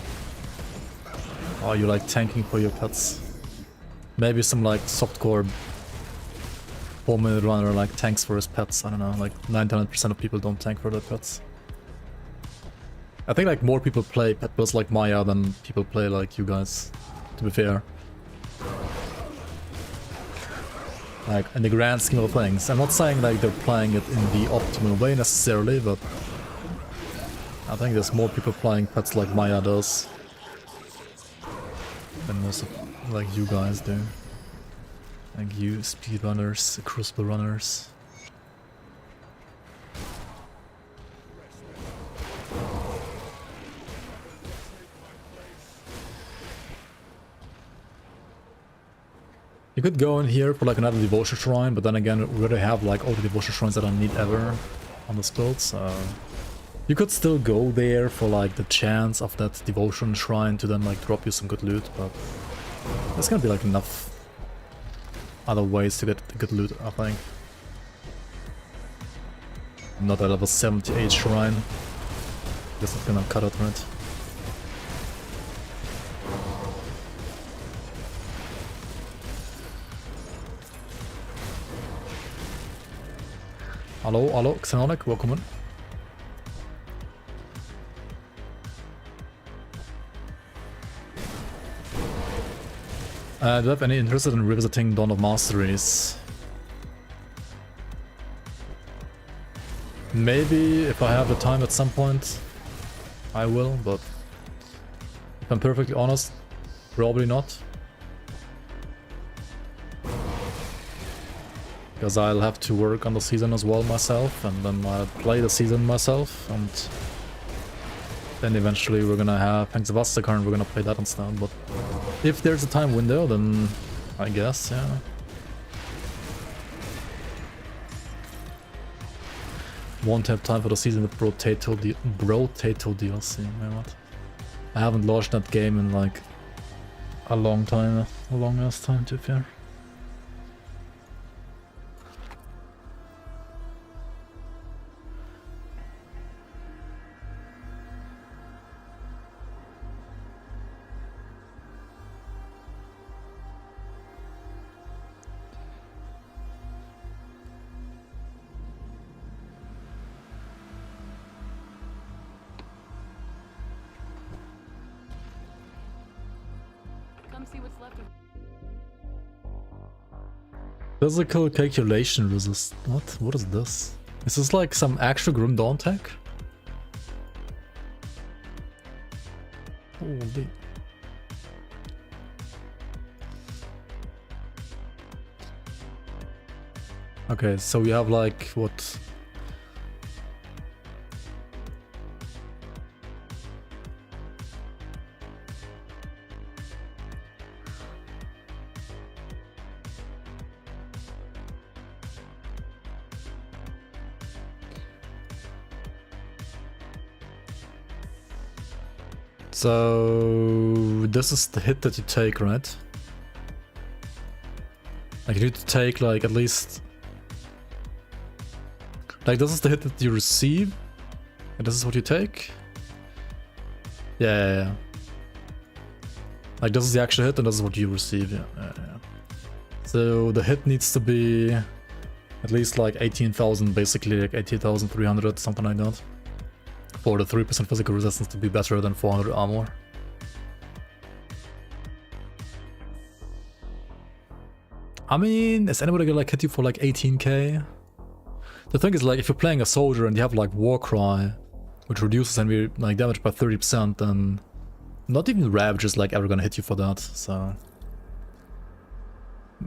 Oh, you like tanking for your pets. Maybe some like softcore 4-minute runner like tanks for his pets, I don't know, like 99% of people don't tank for their pets. I think like more people play pet builds like Maya than people play like you guys, to be fair. Like in the grand scheme of things. I'm not saying like they're playing it in the optimal way necessarily, but I think there's more people playing pets like Maya does than most of like you guys do. Like you speedrunners, crucible runners. You could go in here for like another devotion shrine, but then again we already have like all the devotion shrines that I need ever on this build, so You could still go there for like the chance of that devotion shrine to then like drop you some good loot, but there's gonna be like enough other ways to get the good loot, I think. Not a level 78 shrine. Guess it's gonna cut it, right? Hello, Xenonic, welcome in. Do you have any interest in revisiting Dawn of Masteries? Maybe, if I have the time at some point, I will, but if I'm perfectly honest, probably not. Because I'll have to work on the season as well myself, and then I'll play the season myself, and then eventually we're gonna have Thanks Vastacar and we're gonna play that instead, but if there's a time window, then I guess, yeah. Won't have time for the season with Brotato DLC, man, what? I haven't launched that game in like a long ass time, to be fair. See what's left of. Physical calculation resist. What is this? Is this like some actual Grim Dawn tech? Holy. Okay, so we have like what? So this is the hit that you take, right? Like you need to take like at least like this is the hit that you receive, and this is what you take. Yeah. Like this is the actual hit, and this is what you receive. Yeah. So the hit needs to be at least like 18,000, basically like 18,300, something like that. For the 3% physical resistance to be better than 400 armor. I mean, is anybody gonna like hit you for like 18k? The thing is, like, if you're playing a soldier and you have like Warcry, which reduces enemy like damage by 30%, then not even Ravage is like ever gonna hit you for that. So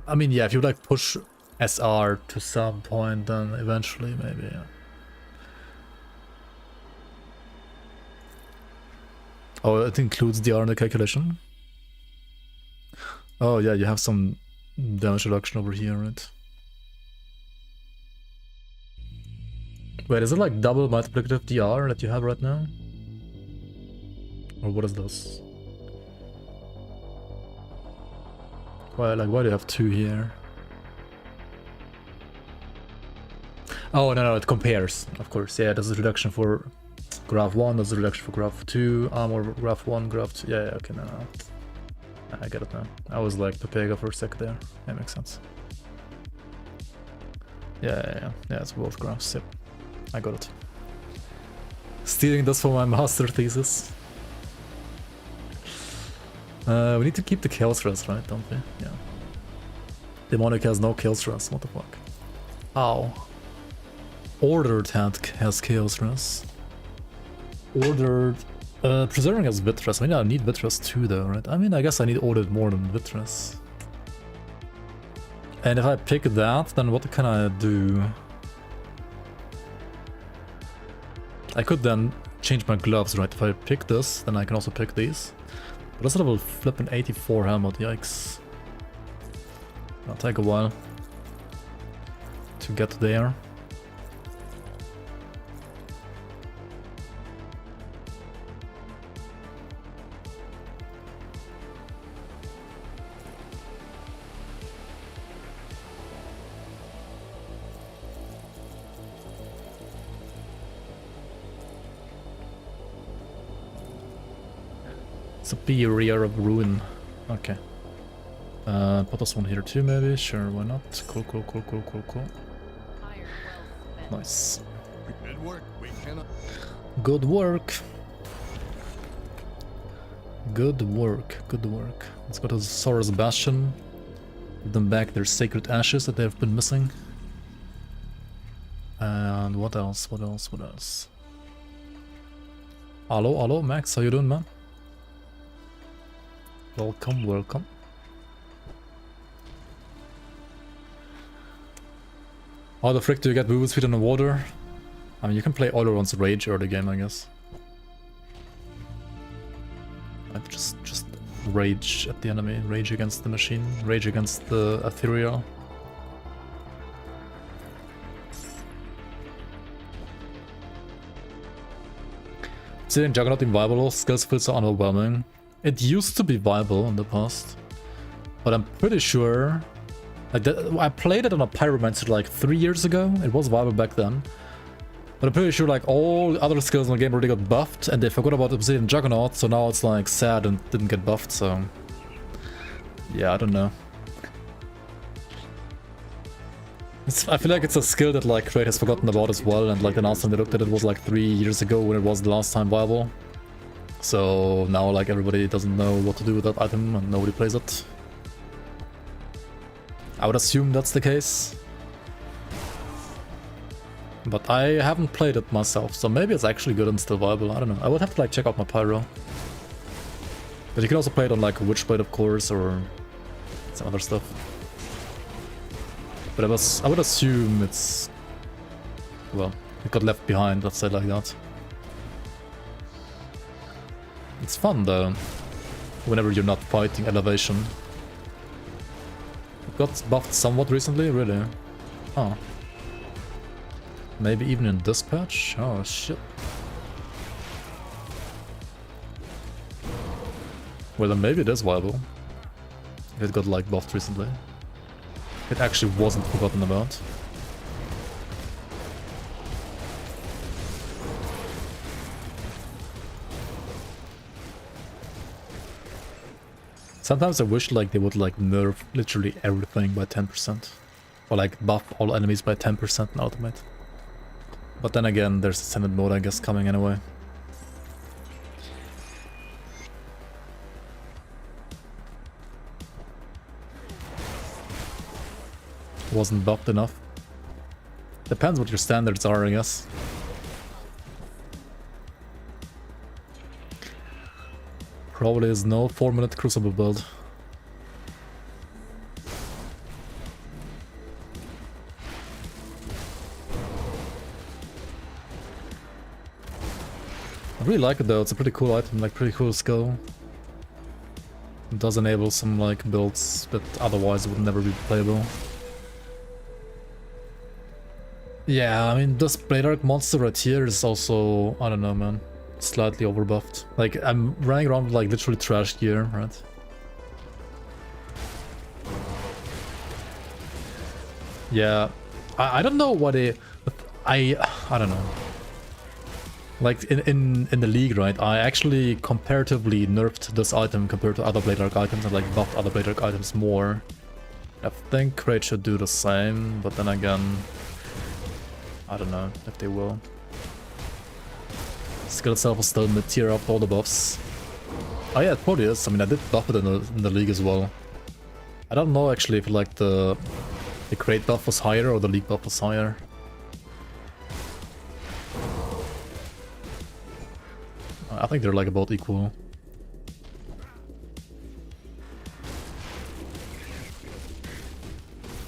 I mean, yeah, if you like push SR to some point, then eventually maybe. Yeah. Oh, it includes DR in the calculation? Oh yeah, you have some damage reduction over here, right? Wait, is it like double multiplicative DR that you have right now? Or what is this? Why do you have two here? Oh, no, it compares, of course. Yeah, this is reduction for graph 1, that's a reduction for graph 2, armor graph 1, graph 2. Yeah, okay, no. I get it now. I was like Pepega for a sec there. That makes sense. Yeah, it's both graphs, yep. I got it. Stealing this for my master thesis. We need to keep the kill stress, right, don't we? Yeah. Demonic has no kill stress, what the fuck? Ow. Ordered has kill stress. Ordered... Preserving has Vitras. I mean, I need Vitras too, though, right? I mean, I guess I need Ordered more than Vitras. And if I pick that, then what can I do? I could then change my gloves, right? If I pick this, then I can also pick these. But this level flipping 84 helmet, yikes. It'll take a while to get there. Superior of Ruin. Okay. Put this one here too, maybe. Sure, why not? Cool, cool, cool, cool, cool, cool. Nice. Good work. We cannot. Good work. Good work. Good work. Let's go to Sora's Bastion. Give them back their sacred ashes that they've been missing. And what else? What else? What else? Hello, Max. How you doing, man? Welcome, welcome. How the frick do you get movement speed in the water? I mean, you can play Oileron's Rage early game, I guess. Like just rage at the enemy, rage against the machine, rage against the ethereal. Seeing Juggernaut in viable skills feels so underwhelming. It used to be viable in the past, but I'm pretty sure like I played it on a Pyromancer like 3 years ago. It was viable back then, but I'm pretty sure like all other skills in the game already got buffed, and they forgot about Obsidian Juggernaut, so now it's like sad and didn't get buffed. So yeah, I don't know. I feel like it's a skill that like Kraid has forgotten about as well, and like the last time they looked at it was like 3 years ago when it was the last time viable. So now like everybody doesn't know what to do with that item and nobody plays it. I would assume that's the case. But I haven't played it myself, so maybe it's actually good and still viable, I don't know. I would have to like check out my Pyro. But you can also play it on like Witchblade of course, or some other stuff. But I would assume it's... well, it got left behind, let's say it like that. It's fun though, whenever you're not fighting elevation. It got buffed somewhat recently, really? Oh. Maybe even in this patch? Oh shit. Well then maybe it is viable. If it got like buffed recently. It actually wasn't forgotten about. Sometimes I wish like they would like nerf literally everything by 10%. Or like buff all enemies by 10% in Ultimate. But then again, there's Ascended mode I guess coming anyway. Wasn't buffed enough. Depends what your standards are, I guess. Probably is no 4-minute Crucible build. I really like it though, it's a pretty cool item, like pretty cool skill. It does enable some like builds that otherwise would never be playable. Yeah, I mean this Blade Arc monster right here is also, I don't know man, slightly overbuffed. Like I'm running around with like literally trash gear, right? Yeah, I don't know what I don't know. Like in the league, right? I actually comparatively nerfed this item compared to other Blade Arc items and like buffed other Blade Arc items more. I think Kraid should do the same, but then again, I don't know if they will. Skill itself is still mid-tier after all the buffs. Oh yeah, it probably is. I mean, I did buff it in the league as well. I don't know actually if like the Kraid buff was higher or the league buff was higher. I think they're like about equal.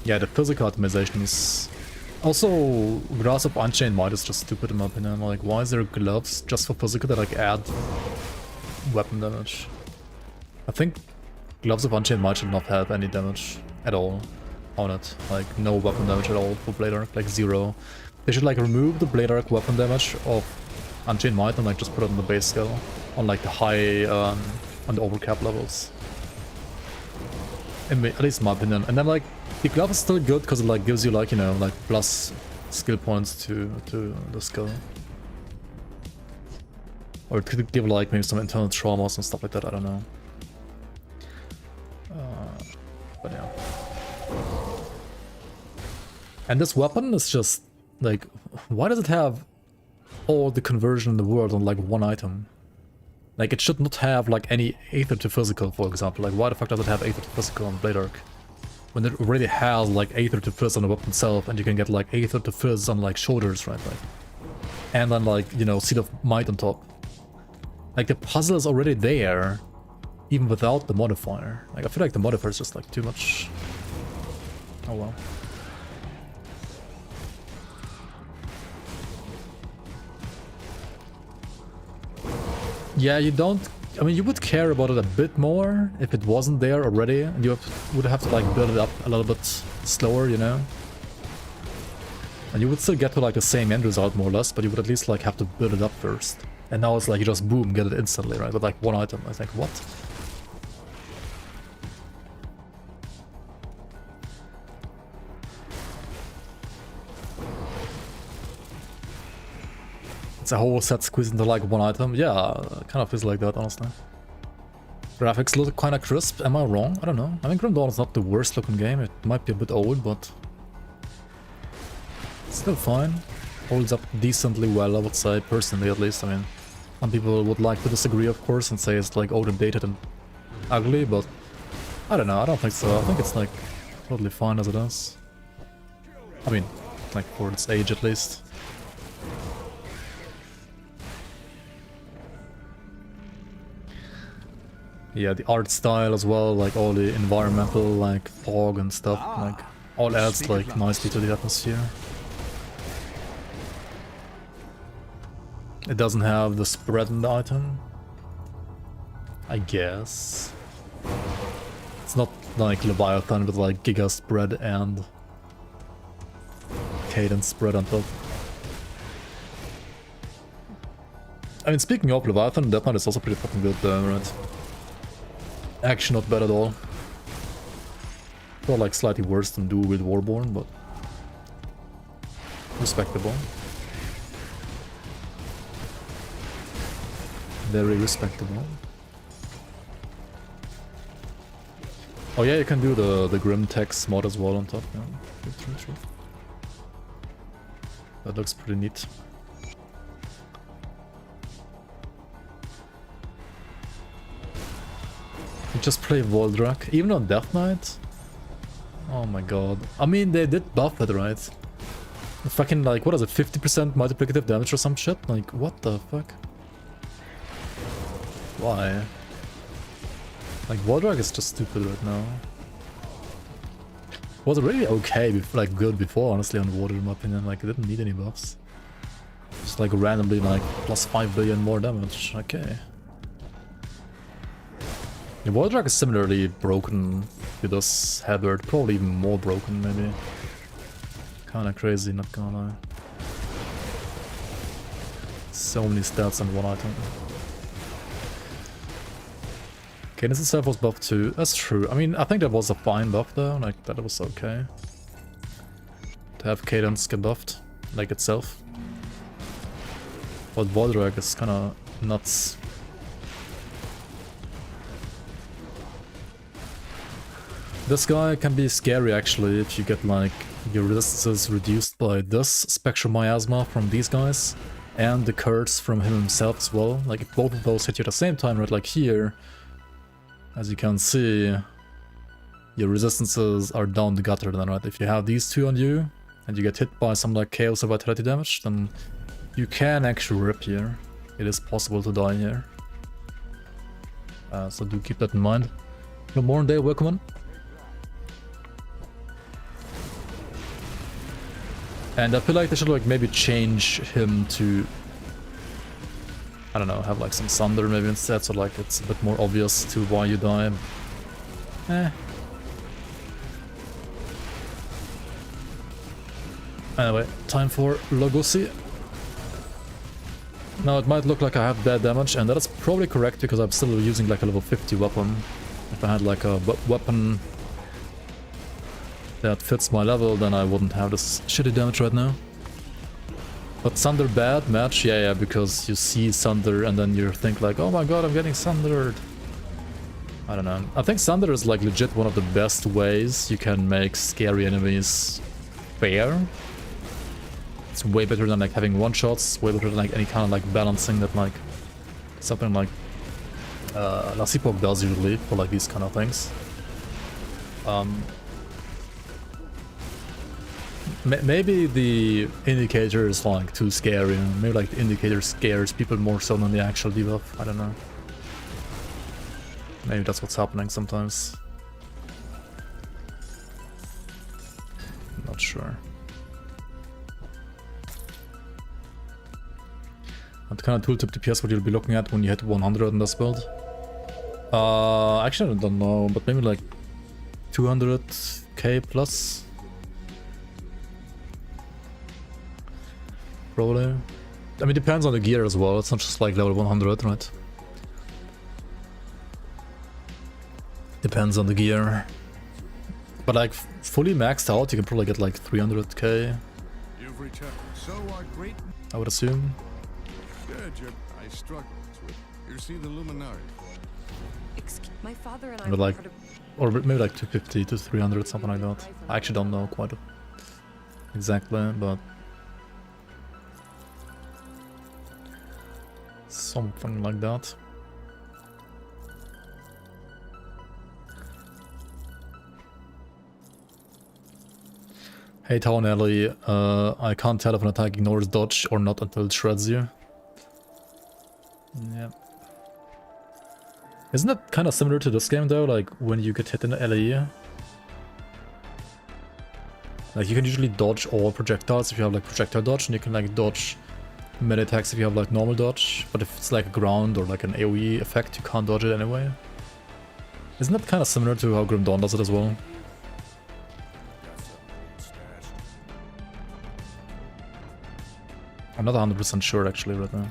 Yeah, the physical itemization is... Also, Grasp of Unchained Might is just stupid in my opinion. Like, why is there gloves just for physical that like add weapon damage? I think Gloves of Unchained Might should not have any damage at all on it. Like, no weapon damage at all for Blade Arc, like 0. They should like remove the Blade Arc weapon damage of Unchained Might and like just put it on the base skill. On like the high, on the overcap levels. At least in my opinion. And then like, the glove is still good because it like gives you like, you know, like plus skill points to the skill. Or it could give like maybe some internal traumas and stuff like that, I don't know. But yeah. And this weapon is just like, why does it have all the conversion in the world on like one item? Like it should not have like any Aether to Physical, for example. Like why the fuck does it have Aether to Physical on Blade Arc? When it already has like Aether to Fizz on the weapon itself, and you can get like Aether to Fizz on like shoulders, right? Like, and then like, you know, Seed of Might on top. Like the puzzle is already there, even without the modifier. Like I feel like the modifier is just like too much. Oh well. Yeah, you don't... I mean, you would care about it a bit more if it wasn't there already, and you would have to like build it up a little bit slower, you know? And you would still get to like the same end result more or less, but you would at least like have to build it up first. And now it's like you just boom, get it instantly, right? With like one item. I think, what? It's a whole set squeezed into like one item. Yeah, kind of feels like that, honestly. Graphics look kind of crisp. Am I wrong? I don't know. I mean, Grim Dawn is not the worst looking game. It might be a bit old, but it's still fine. Holds up decently well, I would say, personally at least. I mean, some people would like to disagree, of course, and say it's like old and dated and ugly, but I don't know. I don't think so. I think it's like totally fine as it is. I mean, like for its age at least. Yeah, the art style as well, like all the environmental, like fog and stuff, like all adds like nicely to the atmosphere. It doesn't have the spread in the item, I guess. It's not like Leviathan with like Giga spread and Cadence spread on top. I mean, speaking of Leviathan, Deathknight is also pretty fucking good though, right? Actually not bad at all. Not like slightly worse than Duel with Warborn, but respectable. Very respectable. Oh yeah, you can do the Grim Text mod as well on top. Yeah, true. That looks pretty neat. You just play Voldrak, even on Deathknight? Oh my god. I mean, they did buff it, right? Fucking like, what is it, 50% multiplicative damage or some shit? Like, what the fuck? Why? Like, Voldrak is just stupid right now. Was really okay, like good before, honestly, on Water, in my opinion. Like, it didn't need any buffs. Just like randomly, like, plus 5 billion more damage. Okay. The Voldrak is similarly broken to this Headward, probably even more broken, maybe. Kinda crazy, not gonna lie. So many stats on one item. Cadence itself was buffed too, that's true. I mean, I think that was a fine buff though, like that was okay. To have Cadence get buffed, like itself. But Voldrak is kinda nuts. This guy can be scary actually if you get like your resistances reduced by this Spectral Miasma from these guys and the curse from him himself as well. Like if both of those hit you at the same time, right, like here, as you can see, your resistances are down the gutter then, right? If you have these two on you and you get hit by some like Chaos or Vitality damage, then you can actually rip here. It is possible to die here. So do keep that in mind. Good morning, Dave, welcome on. And I feel like they should like maybe change him to, I don't know, have like some Sunder maybe instead, so like it's a bit more obvious to why you die. Anyway, time for Logosi. Now it might look like I have bad damage, and that is probably correct because I'm still using like a level 50 weapon. If I had like a weapon that fits my level, then I wouldn't have this shitty damage right now. But Sunder bad match? Yeah, because you see Sunder and then you think like, oh my god, I'm getting Sundered. I don't know. I think Sunder is like legit one of the best ways you can make scary enemies fair. It's way better than like having one-shots, way better than like any kind of like balancing that like something like Lasipok does usually for like these kind of things. Maybe the indicator is like too scary. Maybe like the indicator scares people more so than the actual debuff. I don't know. Maybe that's what's happening sometimes. Not sure. What kind of tooltip DPS would you be looking at when you hit 100 in this build? Actually I don't know, but maybe like 200k plus. Probably. I mean, depends on the gear as well. It's not just like level 100, right? Depends on the gear. But like fully maxed out, you can probably get like 300k. You've returned. So our great. I would assume. Good, I struggled with. You see the Luminari. My father and I But were like, part of or maybe like 250 to 300, something like that. I actually don't know quite exactly, but something like that. Hey Town Alley, I can't tell if an attack ignores dodge or not until it shreds you. Yeah. Isn't that kind of similar to this game though, like when you get hit in the LAE? Like you can usually dodge all projectiles if you have like projectile dodge, and you can like dodge melee attacks if you have like normal dodge, but if it's like a ground or like an AoE effect, you can't dodge it anyway. Isn't that kind of similar to how Grim Dawn does it as well? I'm not 100% sure actually right now.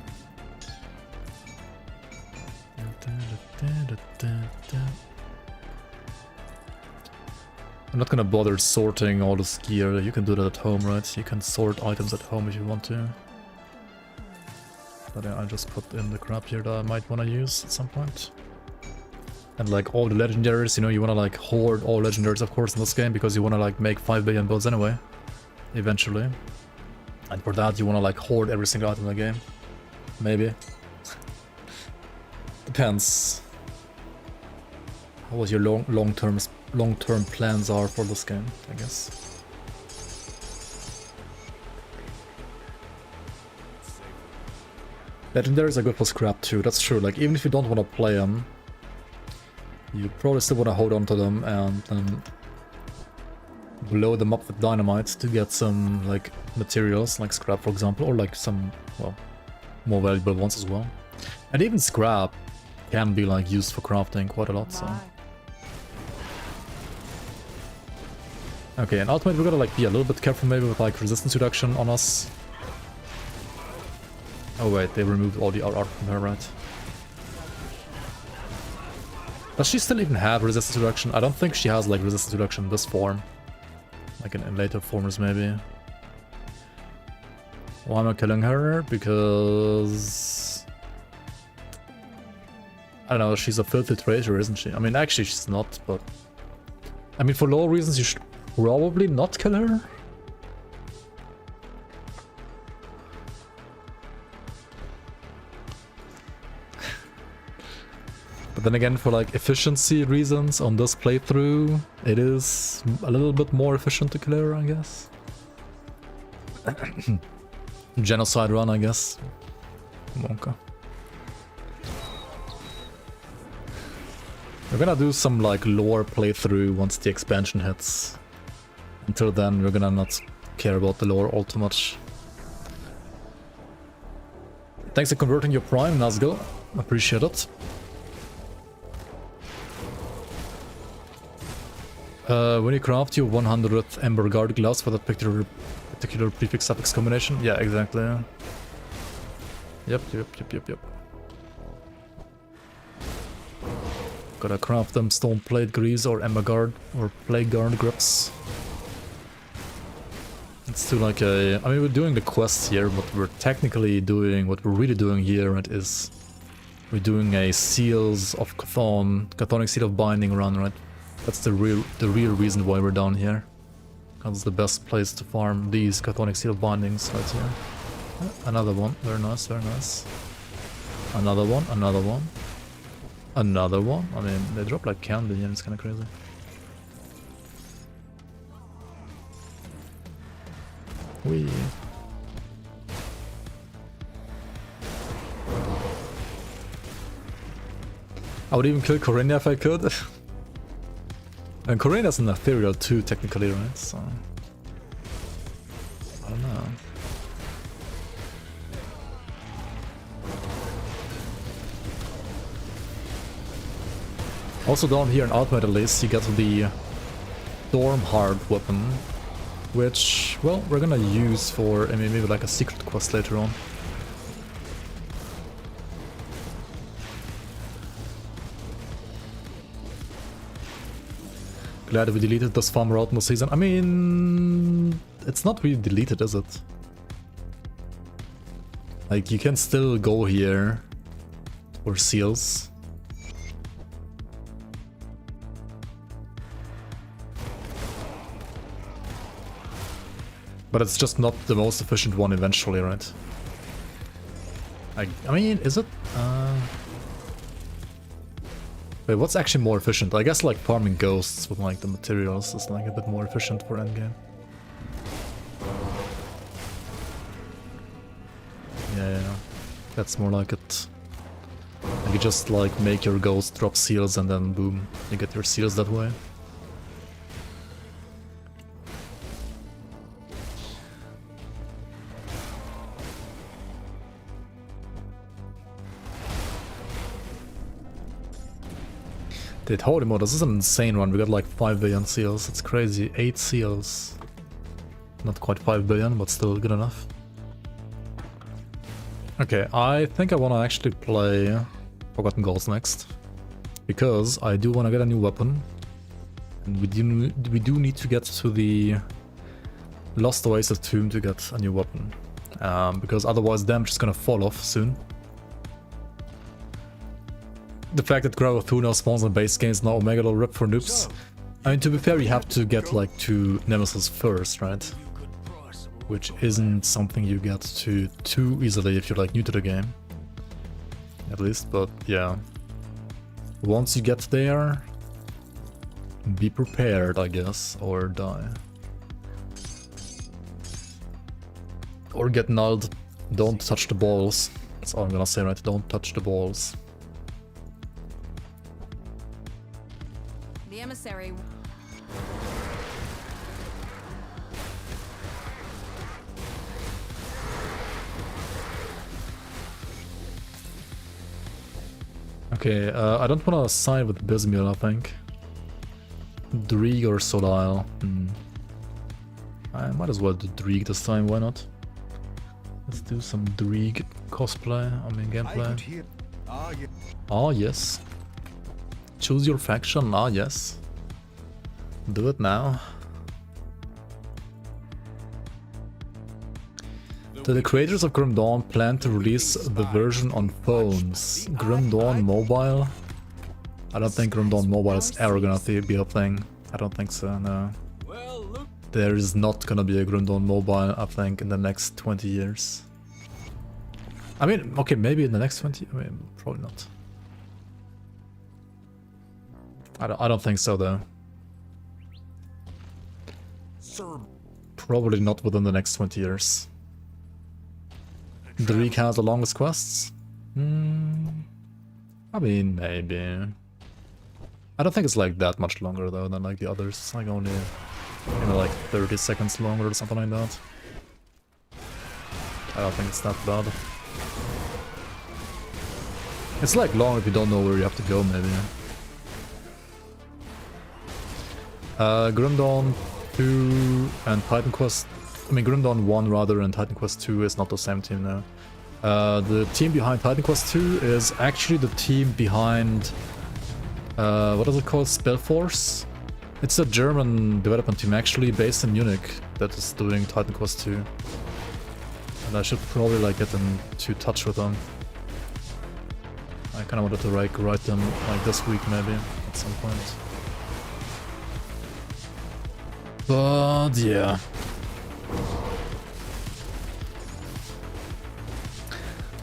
I'm not gonna bother sorting all this gear. You can do that at home, right? You can sort items at home if you want to. But yeah, I'll just put in the crap here that I might want to use at some point. And like all the legendaries, you know, you want to like hoard all legendaries of course in this game, because you want to like make 5 billion builds anyway, eventually. And for that you want to like hoard every single item in the game. Maybe. Depends. What your long-term plans are for this game, I guess. Legendaries are good for scrap too, that's true. Like even if you don't want to play them, you probably still want to hold on to them and then blow them up with dynamite to get some like materials, like scrap for example, or like some, well, more valuable ones as well. And even scrap can be like used for crafting quite a lot, so. Okay, and ultimately we gotta like be a little bit careful maybe with like resistance reduction on us. Oh wait, they removed all the RR from her, right? Does she still even have resistance reduction? I don't think she has like resistance reduction in this form. Like in later forms maybe. Why am I killing her? Because I don't know, she's a filthy traitor, isn't she? I mean actually she's not, but I mean for lore reasons you should probably not kill her. But then again, for like efficiency reasons on this playthrough, it is a little bit more efficient to kill her, I guess. Genocide run, I guess. Monka. We're gonna do some like lore playthrough once the expansion hits. Until then, we're gonna not care about the lore all too much. Thanks for converting your prime, Nazgul. Appreciate it. When you craft your 100th Ember Guard gloves for that particular prefix suffix combination? Yeah, exactly. Yep. Gotta craft them stone plate grease or Ember Guard or Plague Guard grips. Let's do like a... I mean, we're doing the quests here, but we're technically doing... What we're really doing here, right, is... We're doing a Seals of Chthonic Seal of Binding run, right? That's the real reason why we're down here. Because it's the best place to farm these Chthonic Seal of Bindings right here. Another one. Very nice, very nice. Another one, another one. Another one. I mean, they drop like candy here, it's kind of crazy. Whee. I would even kill Corina if I could. And Corina's an ethereal too, technically, right? So... I don't know. Also down here in Ultimate at least, you get the Stormheart weapon, which, well, we're gonna use for, I mean, maybe like a secret quest later on. Glad we deleted this farm route in the season. I mean, it's not really deleted, is it? Like, you can still go here for seals. But it's just not the most efficient one eventually, right? I mean, is it? Wait, what's actually more efficient? I guess like farming ghosts with like the materials is like a bit more efficient for endgame. Yeah, that's more like it. Like you just like make your ghost drop seals and then boom, you get your seals that way. Dude, holy mo, this is an insane one. We got like 5 billion seals. It's crazy. 8 seals. Not quite 5 billion, but still good enough. Okay, I think I want to actually play Forgotten Goals next. Because I do want to get a new weapon. And we do need to get to the Lost Oasis Tomb to get a new weapon. Because otherwise damage is gonna fall off soon. The fact that Gravathuna now spawns on base game is now Omega Level rip for noobs. I mean, to be fair, you have to get like to Nemesis first, right? Which isn't something you get to too easily if you're like new to the game. At least, but yeah. Once you get there, be prepared, I guess, or die. Or get nulled. Don't touch the balls. That's all I'm gonna say, right? Don't touch the balls. The emissary. Okay, I don't want to side with Bismuth, I think. Dreeg or Solile. I might as well do Dreeg this time, why not? Let's do some Dreeg cosplay, I mean gameplay. Ah yes. Choose your faction, ah yes. Do it now. The creators of Grim Dawn plan to release the version on phones. Grim Dawn Mobile? I don't think Grim Dawn Mobile is ever gonna be a thing. I don't think so, no. There is not gonna be a Grim Dawn Mobile, I think, in the next 20 years. I mean, okay, maybe in the next 20, I mean, probably not. I don't think so, though. Probably not within the next 20 years. Dreeg has the longest quests? I mean, maybe. I don't think it's like that much longer, though, than like the others. It's like only, you know, like 30 seconds longer or something like that. I don't think it's that bad. It's like long if you don't know where you have to go, maybe. Grim Dawn 2 and Titan Quest... I mean, Grim Dawn 1 rather, and Titan Quest 2 is not the same team now. The team behind Titan Quest 2 is actually the team behind... what is it called? Spellforce? It's a German development team actually based in Munich. that is doing Titan Quest 2. And I should probably like get into touch with them. I kinda wanted to like write them like this week maybe, at some point. But yeah.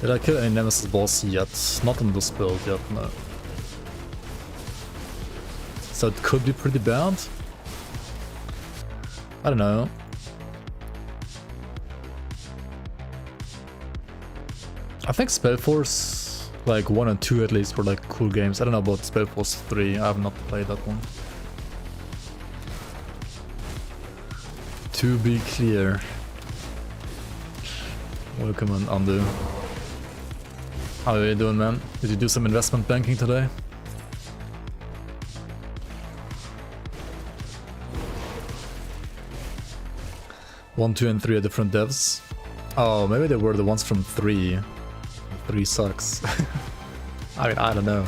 Did I kill any Nemesis boss yet? Not in this build yet, no. So it could be pretty bad? I don't know. I think Spellforce, like 1 and 2 at least, were like cool games. I don't know about Spellforce 3, I have not played that one. To be clear. Welcome on Undo. How are you doing, man? Did you do some investment banking today? One, 2, and 3 are different devs. Oh, maybe they were the ones from 3. 3 sucks. I mean, I don't know.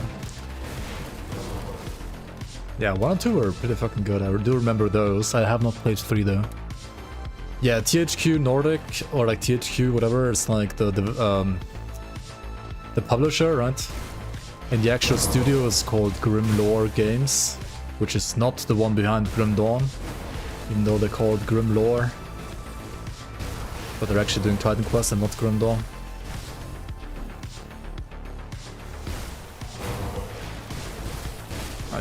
Yeah, 1 and 2 were pretty fucking good. I do remember those. I have not played 3 though. Yeah, THQ Nordic, or like THQ whatever, it's like the publisher, right? And the actual studio is called Grim Lore Games, which is not the one behind Grim Dawn, even though they call it Grim Lore. But they're actually doing Titan Quest and not Grim Dawn.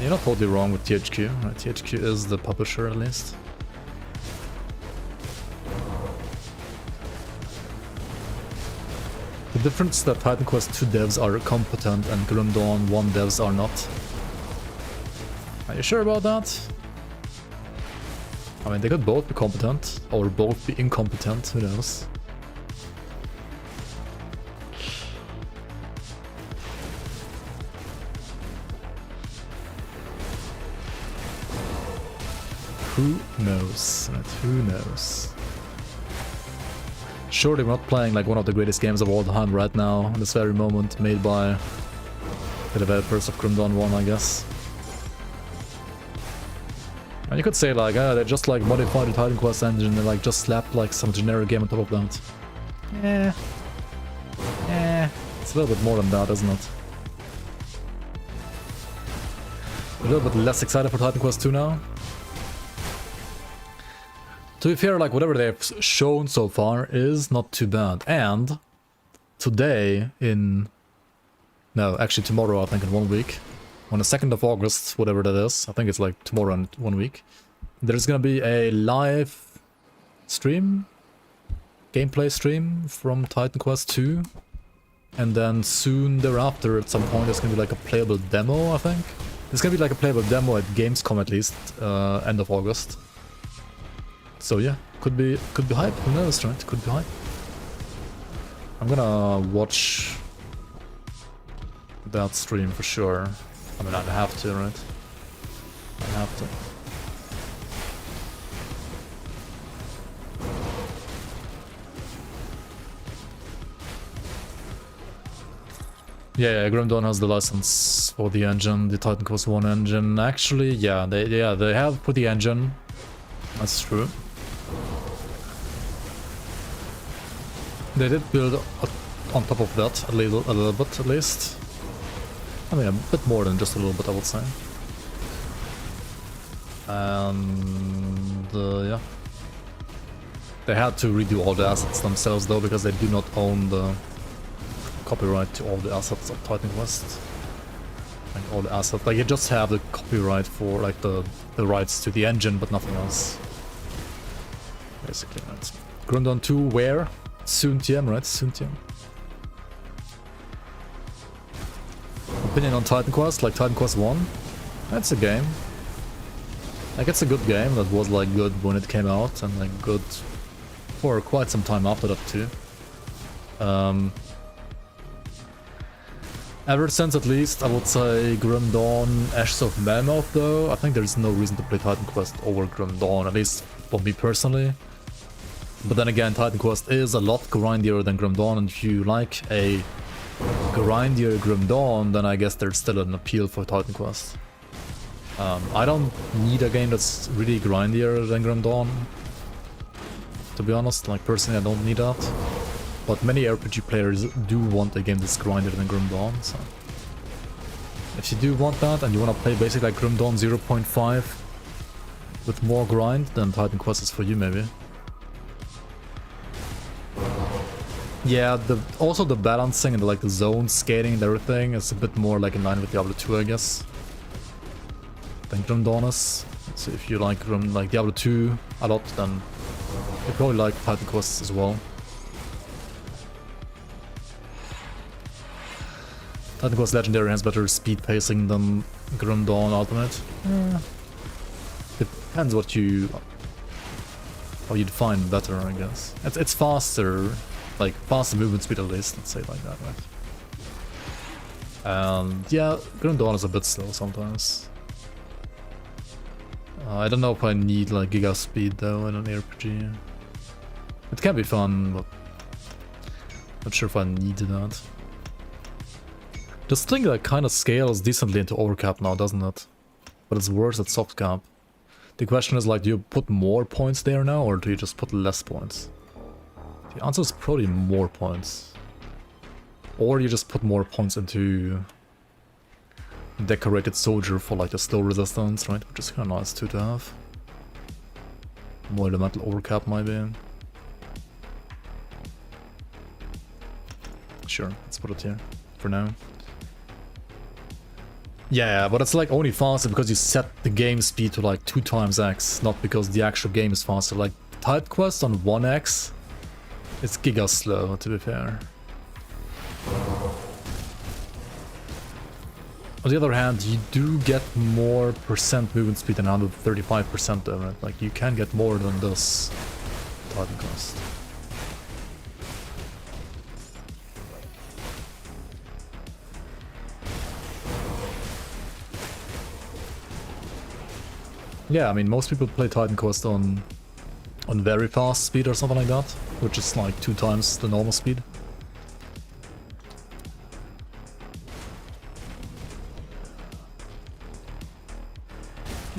You're not totally wrong with THQ, right? THQ is the publisher at least. The difference is that Titan Quest 2 devs are competent and Grim Dawn 1 devs are not. Are you sure about that? I mean, they could both be competent, or both be incompetent, who knows? Who knows? Right, who knows? Surely we're not playing like one of the greatest games of all time right now, in this very moment, made by the developers of Grim Dawn 1, I guess. And you could say like, they just like modified the Titan Quest engine and like just slapped like some generic game on top of that. It's a little bit more than that, isn't it? A little bit less excited for Titan Quest 2 now. To be fair, like whatever they've shown so far is not too bad. And today no, actually tomorrow, I think in 1 week, on the 2nd of August, whatever that is, I think it's like tomorrow and 1 week, there's gonna be a live stream, gameplay stream from Titan Quest 2. And then soon thereafter, at some point, there's gonna be like a playable demo, I think. There's gonna be like a playable demo at Gamescom at least, end of August. So yeah, could be hype, who knows, right? Could be hype. I'm gonna watch that stream for sure. I mean, I'd have to, right? I have to. Yeah, Grim Dawn has the license for the engine, the Titan Quest 1 engine. Actually, yeah, they have put the engine. That's true. They did build on top of that a little bit at least. I mean, a bit more than just a little bit, I would say. And yeah, they had to redo all the assets themselves though, because they do not own the copyright to all the assets of Titan Quest. Like all the assets, like you just have the copyright for like the rights to the engine, but nothing else. Basically, right. Grim Dawn 2 where? Soon TM, right? Soon TM. Opinion on Titan Quest, like Titan Quest 1? That's a game. Like it's a good game that was like good when it came out and like good for quite some time after that too. Ever since at least, I would say Grim Dawn, Ashes of Mammoth though, I think there's no reason to play Titan Quest over Grim Dawn, at least for me personally. But then again, Titan Quest is a lot grindier than Grim Dawn, and if you like a grindier Grim Dawn, then I guess there's still an appeal for Titan Quest. I don't need a game that's really grindier than Grim Dawn. to be honest. Like, personally, I don't need that. But many RPG players do want a game that's grinded than Grim Dawn, so... If you do want that, and you want to play basically like Grim Dawn 0.5 with more grind, then Titan Quest is for you, maybe. Yeah, also the balancing and like the zone scaling and everything is a bit more like in line with Diablo 2, I guess, than Grim Dawn is. So if you like Diablo 2 a lot, then you probably like Titan Quest as well. Titan Quest Legendary has better speed pacing than Grim Dawn Ultimate. Depends what how you define better, I guess. It's faster, like faster movement speed at least, let's say it like that, right? And yeah, Grim Dawn is a bit slow sometimes. I don't know if I need like giga speed though in an RPG. It can be fun, but not sure if I need that. This thing that kind of scales decently into overcap now, doesn't it? But it's worse at soft cap. The question is like, do you put more points there now, or do you just put less points? The answer is probably more points. Or you just put more points into Decorated Soldier for like the slow resistance, right? Which is kind of nice too to have. More elemental overcap maybe. Sure, let's put it here for now. Yeah, but it's like only faster because you set the game speed to like 2x X, not because the actual game is faster. Like Titan Quest on 1x, it's giga slow, to be fair. On the other hand, you do get more percent movement speed than 135% of it. Like you can get more than this Titan Quest. Yeah, I mean, most people play Titan Quest on very fast speed or something like that, which is like 2x the normal speed.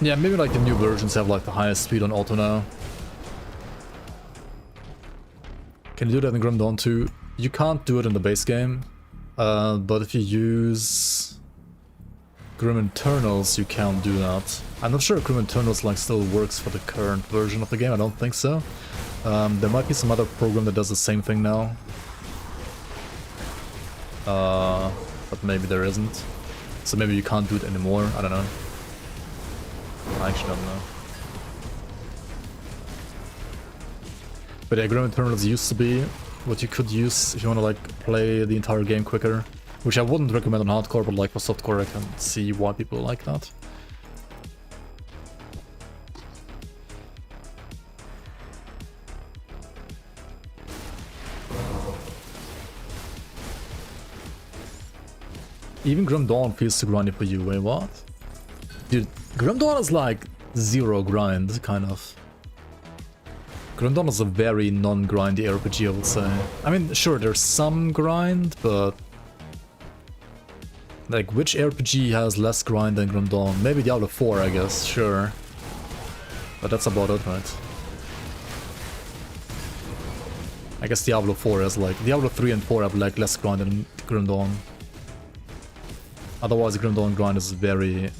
Yeah, maybe like the new versions have like the highest speed on auto now. Can you do that in Grim Dawn 2? You can't do it in the base game, but if you use Grim Internals, you can do that. I'm not sure if Grim Internals like still works for the current version of the game. I don't think so. There might be some other program that does the same thing now. But maybe there isn't. So maybe you can't do it anymore. I don't know. I actually don't know. But yeah, Grim Internals used to be what you could use if you want to like play the entire game quicker. Which I wouldn't recommend on hardcore, but like for softcore I can see why people like that. Even Grim Dawn feels too grindy for you, wait, what? Dude, Grim Dawn is like zero grind, kind of. Grim Dawn is a very non-grindy RPG, I would say. I mean, sure, there's some grind, but... Like, which RPG has less grind than Grim Dawn? Maybe Diablo 4, I guess, sure. But that's about it, right? I guess Diablo 4 has like... Diablo 3 and 4 have like less grind than Grim Dawn. Otherwise, the Grim Dawn grind is very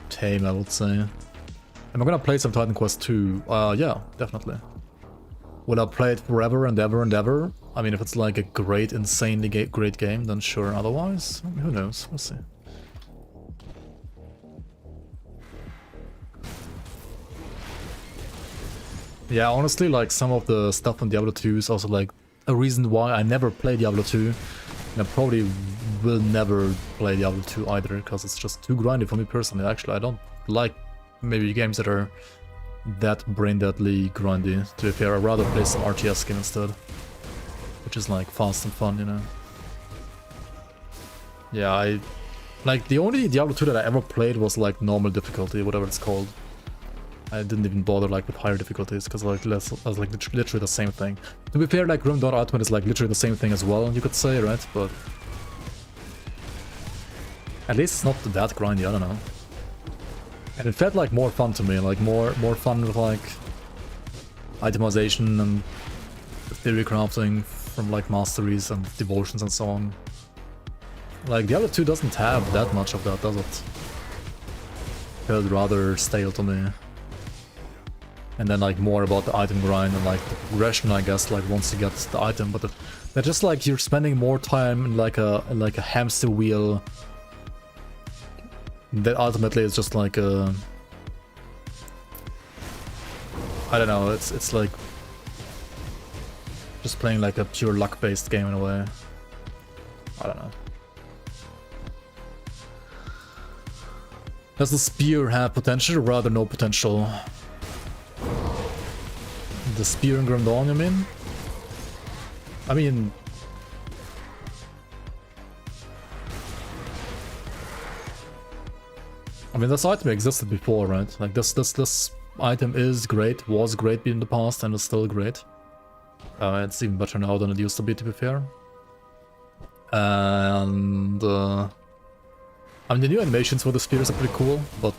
tame, I would say. Am I gonna play some Titan Quest 2? Yeah, definitely. Will I play it forever and ever and ever? I mean, if it's like a great, insanely great game, then sure. Otherwise, who knows? We'll see. Yeah, honestly, like some of the stuff on Diablo 2 is also like a reason why I never play Diablo 2. And I probably will never play Diablo 2 either, because it's just too grindy for me personally. Actually, I don't like maybe games that are that brain-deadly grindy. To be fair, I'd rather play some RTS game instead. Which is like fast and fun, you know. Yeah, like the only Diablo 2 that I ever played was like normal difficulty, whatever it's called. I didn't even bother like with higher difficulties, because like I was like literally the same thing. To be fair, like Grim Dawn Ultimate is like literally the same thing as well, you could say, right? But at least it's not that grindy, I don't know. And it felt like more fun to me, like more fun with like, itemization and theory crafting from like masteries and devotions and so on. Like the other two doesn't have that much of that, does it? Felt rather stale to me. And then like more about the item grind and like the progression, I guess, like once you get the item, but they're just like you're spending more time in like a hamster wheel that ultimately is just like a, I don't know, it's like just playing like a pure luck based game in a way. I don't know. Does the spear have potential or rather no potential? The spear in Grim Dawn, you mean? I mean... this item existed before, right? Like this item is great, was great in the past, and is still great. It's even better now than it used to be be fair. And... I mean, the new animations for the spears are pretty cool, but...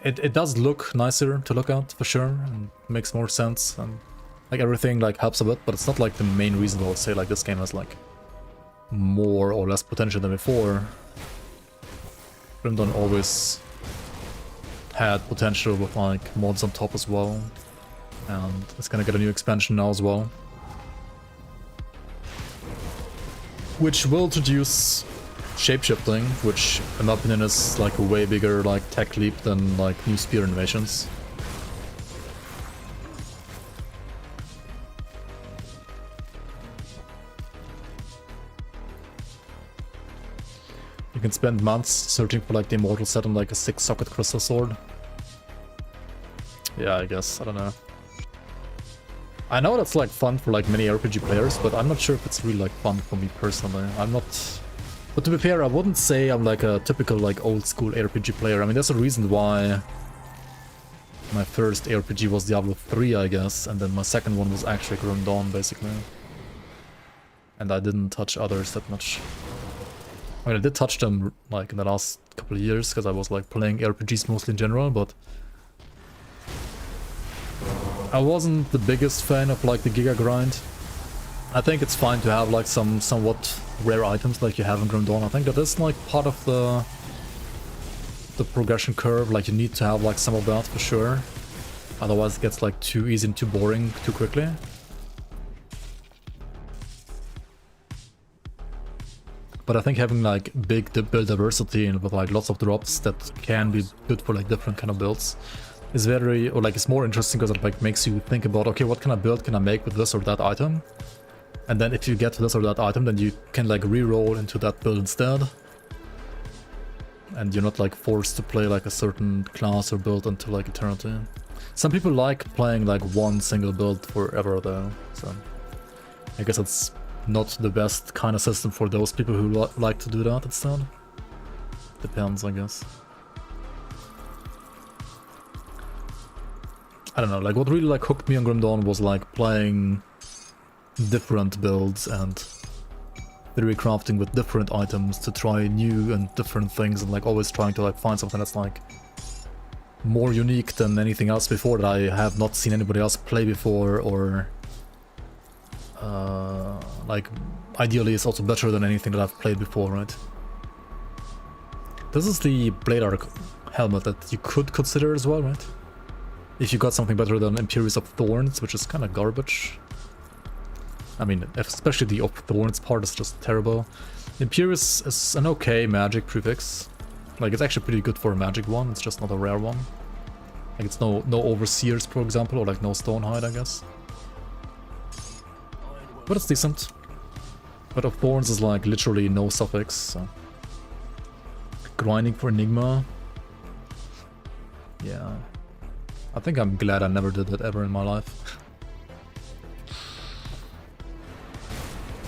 It does look nicer to look at, for sure, and makes more sense, and like everything like helps a bit, but it's not like the main reason I would say like this game has like more or less potential than before. Grim Dawn always had potential with like mods on top as well, and it's gonna get a new expansion now as well, which will introduce shapeshifting, which in my opinion is like a way bigger like tech leap than like new spear innovations. You can spend months searching for like the immortal set on like a 6-socket crystal sword. Yeah, I guess, I don't know. I know that's like fun for like many RPG players, but I'm not sure if it's really like fun for me personally. I'm not... But to be fair, I wouldn't say I'm like a typical like old school RPG player. I mean, there's a reason why my first RPG was Diablo 3, I guess, and then my second one was actually Grim Dawn, basically. And I didn't touch others that much. I mean, I did touch them like in the last couple of years, because I was like playing RPGs mostly in general, but I wasn't the biggest fan of like the Giga grind. I think it's fine to have like some somewhat rare items like you have in Grim Dawn. I think that is like part of the progression curve, like you need to have like some of that for sure. Otherwise it gets like too easy and too boring too quickly. But I think having like big build diversity and with like lots of drops that can be good for like different kind of builds is very, or like it's more interesting because it like makes you think about, okay, what kind of build can I make with this or that item? And then if you get this or that item, then you can like re-roll into that build instead. And you're not like forced to play like a certain class or build until like eternity. Some people like playing like one single build forever though, so I guess it's not the best kind of system for those people who like to do that instead. Depends, I guess. I don't know, like what really like hooked me on Grim Dawn was like playing different builds and theory crafting with different items to try new and different things, and like always trying to like find something that's like more unique than anything else before that I have not seen anybody else play before, or like ideally it's also better than anything that I've played before, right? This is the Blade Arc helmet that you could consider as well, right? If you got something better than Imperius of Thorns, which is kind of garbage. I mean, especially the of Thorns part is just terrible. Imperius is an okay magic prefix. Like, it's actually pretty good for a magic one, it's just not a rare one. Like, it's no Overseers, for example, or like no Stonehide, I guess. But it's decent. But of Thorns is like literally no suffix, so. Grinding for Enigma. Yeah. I think I'm glad I never did that ever in my life.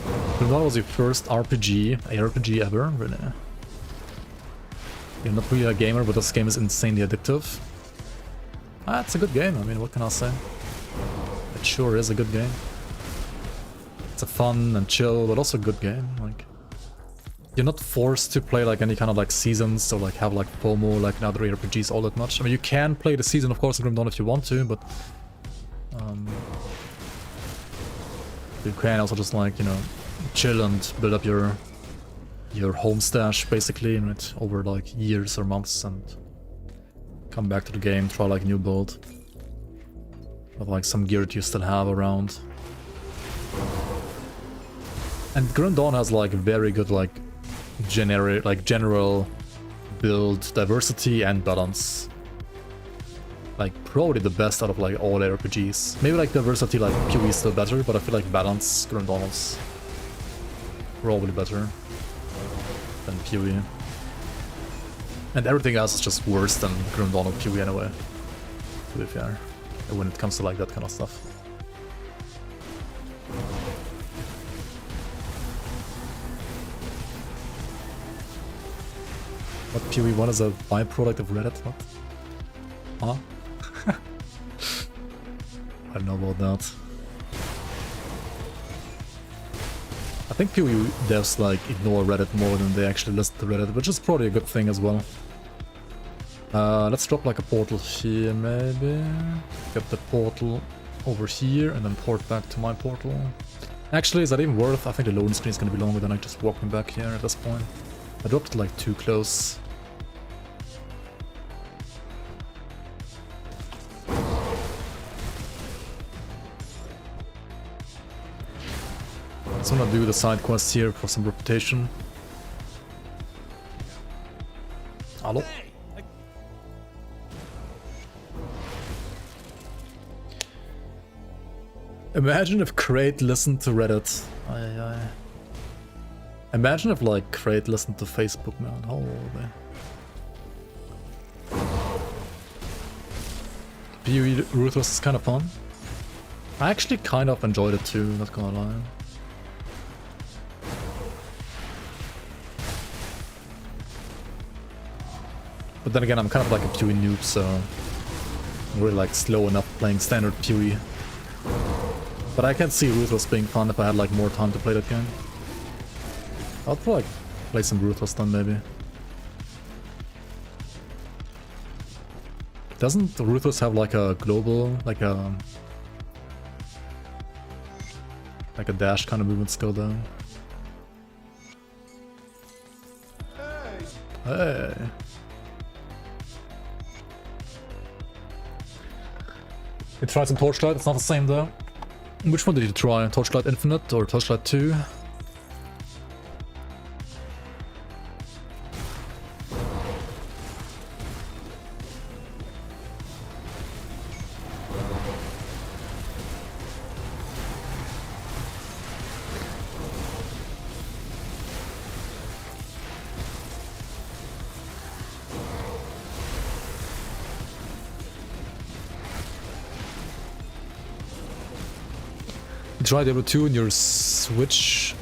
But that was your first ARPG ever, really? You're not really a gamer, but this game is insanely addictive. Ah, it's a good game, I mean, what can I say? It sure is a good game. It's a fun and chill, but also a good game, like... you're not forced to play like any kind of like seasons or like have like FOMO like in other ARPGs all that much. I mean, you can play the season, of course, in Grim Dawn if you want to, but you can also just like, you know, chill and build up your home stash basically, right, over like years or months, and come back to the game, try like a new build with like some gear that you still have around. And Grim Dawn has like very good like general build diversity and balance. Like probably the best out of like all RPGs. Maybe like diversity, like PoE is still better, but I feel like balance, Grim Dawn is probably better than PoE. And everything else is just worse than Grim Dawn or PoE anyway, to be fair, when it comes to like that kind of stuff. What, PoE 1 is a byproduct of Reddit? What? Huh? I don't know about that. I think PoE devs like ignore Reddit more than they actually listen to Reddit, which is probably a good thing as well. Let's drop like a portal here maybe. Get the portal over here and then port back to my portal. Actually, is that even worth? I think the loading screen is gonna be longer than I just walking back here at this point. I dropped it like too close. So I'm gonna do the side quest here for some reputation. Hello? Imagine if Crate listened to Reddit. Imagine if like Crate listened to Facebook, man. Holy. PoE Ruthless is kind of fun. I actually kind of enjoyed it too, not gonna lie. But then again, I'm kind of like a PoE noob, so I'm really like slow enough playing standard PoE. But I can see Ruthless being fun if I had like more time to play that game. I'll probably like play some Ruthless then maybe. Doesn't Ruthless have like a global, like a dash kind of movement skill though? Hey! You tried some Torchlight, it's not the same though. Which one did you try? Torchlight Infinite or Torchlight 2? Try Diablo 2 on your Switch,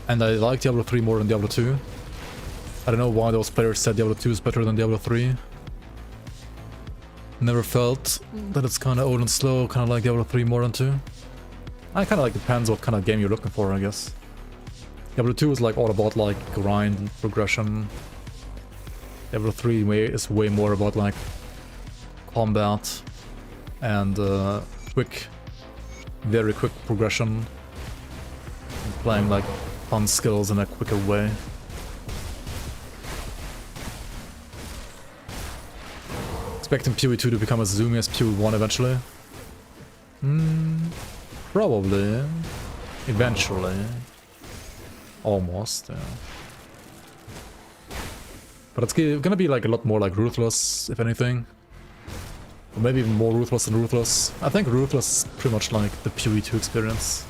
and I like Diablo 3 more than Diablo 2. I don't know why those players said Diablo 2 is better than Diablo 3. Never felt that it's kind of old and slow, kind of like Diablo 3 more than 2. I kind of like depends what kind of game you're looking for, I guess. Diablo 2 is like all about like grind and progression. Diablo 3 is way more about like combat and very quick progression, and playing like fun skills in a quicker way. Expecting PoE 2 to become as zoomy as PoE 1 eventually? Probably. Eventually. Almost, yeah. But it's gonna be like a lot more like Ruthless, if anything. Or maybe even more Ruthless than Ruthless. I think Ruthless is pretty much like the PoE 2 experience.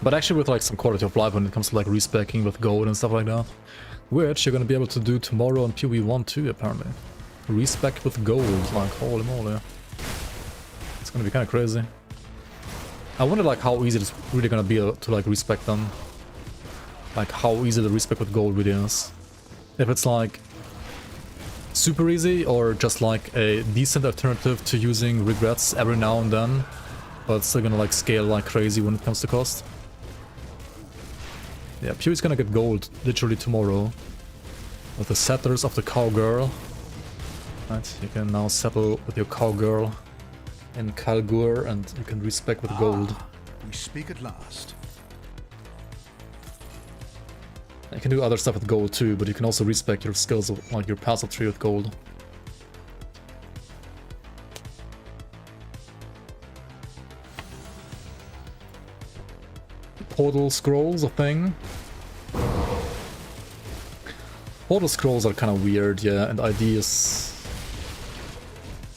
But actually with like some quality of life when it comes to like respeccing with gold and stuff like that. Which you're gonna be able to do tomorrow on PoE 1 too, apparently. Respec with gold, like holy moly. It's gonna be kinda crazy. I wonder like how easy it's really gonna be to like respec them. Like how easy the respec with gold really is. If it's like super easy or just like a decent alternative to using regrets every now and then, but it's still gonna like scale like crazy when it comes to cost. Yeah, Pew's gonna get gold literally tomorrow with the settlers of the cowgirl. Right, you can now settle with your cowgirl in Kalgur and you can respec with gold. We speak at last. You can do other stuff with gold too, but you can also respec your skills, like your passive tree with gold. Portal scrolls a thing. Portal scrolls are kind of weird, yeah, and ID is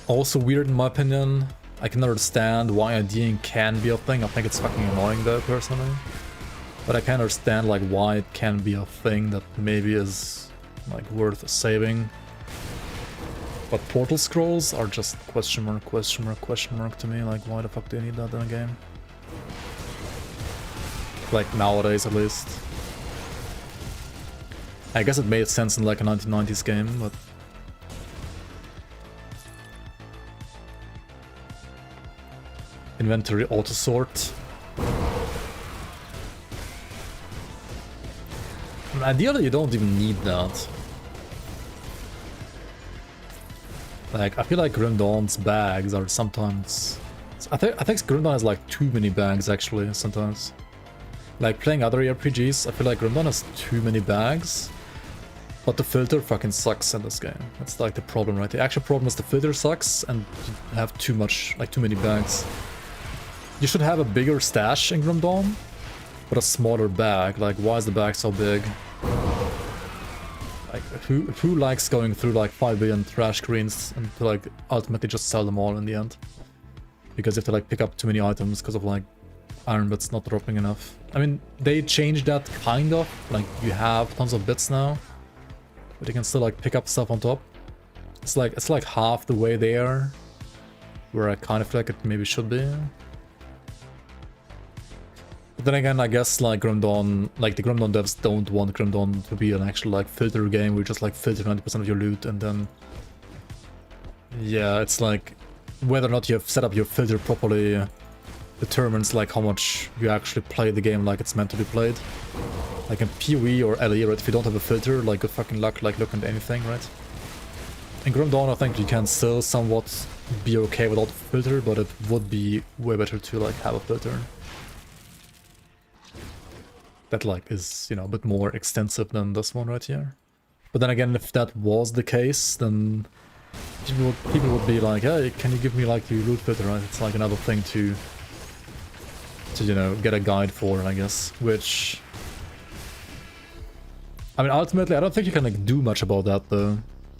also weird in my opinion. I can understand why IDing can be a thing. I think it's fucking annoying though, personally. But I can understand like why it can be a thing that maybe is like worth saving. But portal scrolls are just question mark to me. Like why the fuck do you need that in a game? Like nowadays at least. I guess it made sense in like a 1990s game, but inventory auto sort. Ideally, you don't even need that. Like, I feel like Grim Dawn's bags are sometimes... I think Grim Dawn has like too many bags, actually, sometimes. Like, playing other RPGs, I feel like Grim Dawn has too many bags. But the filter fucking sucks in this game. That's like the problem, right? The actual problem is the filter sucks and you have too much, like too many bags. You should have a bigger stash in Grim Dawn, but a smaller bag. Like, why is the bag so big? Like, who likes going through like 5 billion trash screens and to like ultimately just sell them all in the end? Because you have to like pick up too many items because of like iron bits not dropping enough. I mean, they changed that kind of. Like, you have tons of bits now, but you can still like pick up stuff on top. It's like half the way there, where I kind of feel like it maybe should be. But then again, I guess like Grim Dawn, like the Grim Dawn devs don't want Grim Dawn to be an actual like filter game where you just like filter 90% of your loot and then... Yeah, it's like whether or not you have set up your filter properly determines like how much you actually play the game like it's meant to be played. Like in PoE or LE, right, if you don't have a filter, like good fucking luck like looking at anything, right? In Grim Dawn, I think you can still somewhat be okay without a filter, but it would be way better to like have a filter. That like is, you know, a bit more extensive than this one right here. But then again, if that was the case, then people would be like, hey, can you give me like your loot filter, right? It's like another thing to you know, get a guide for, I guess, which... I mean, ultimately, I don't think you can like do much about that though.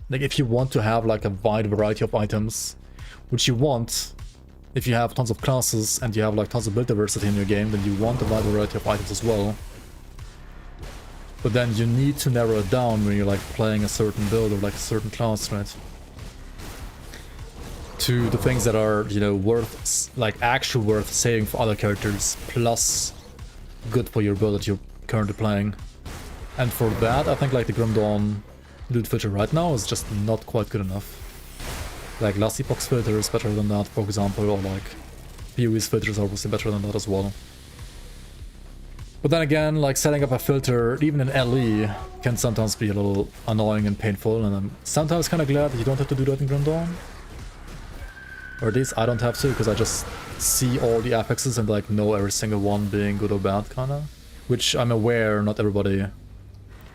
Like, if you want to have like a wide variety of items, which you want, if you have tons of classes and you have like tons of build diversity in your game, then you want a wide variety of items as well. But then you need to narrow it down when you're like playing a certain build or like a certain class, right? To the things that are, you know, worth, like actually worth saving for other characters, plus good for your build that you're currently playing. And for that, I think like the Grim Dawn loot filter right now is just not quite good enough. Like Last Epoch's filter is better than that, for example, or like PoE's filter is obviously better than that as well. But then again, like setting up a filter, even in LE, can sometimes be a little annoying and painful, and I'm sometimes kind of glad that you don't have to do that in Grim Dawn. Or at least I don't have to, because I just see all the affixes and like know every single one being good or bad, kinda. Which I'm aware not everybody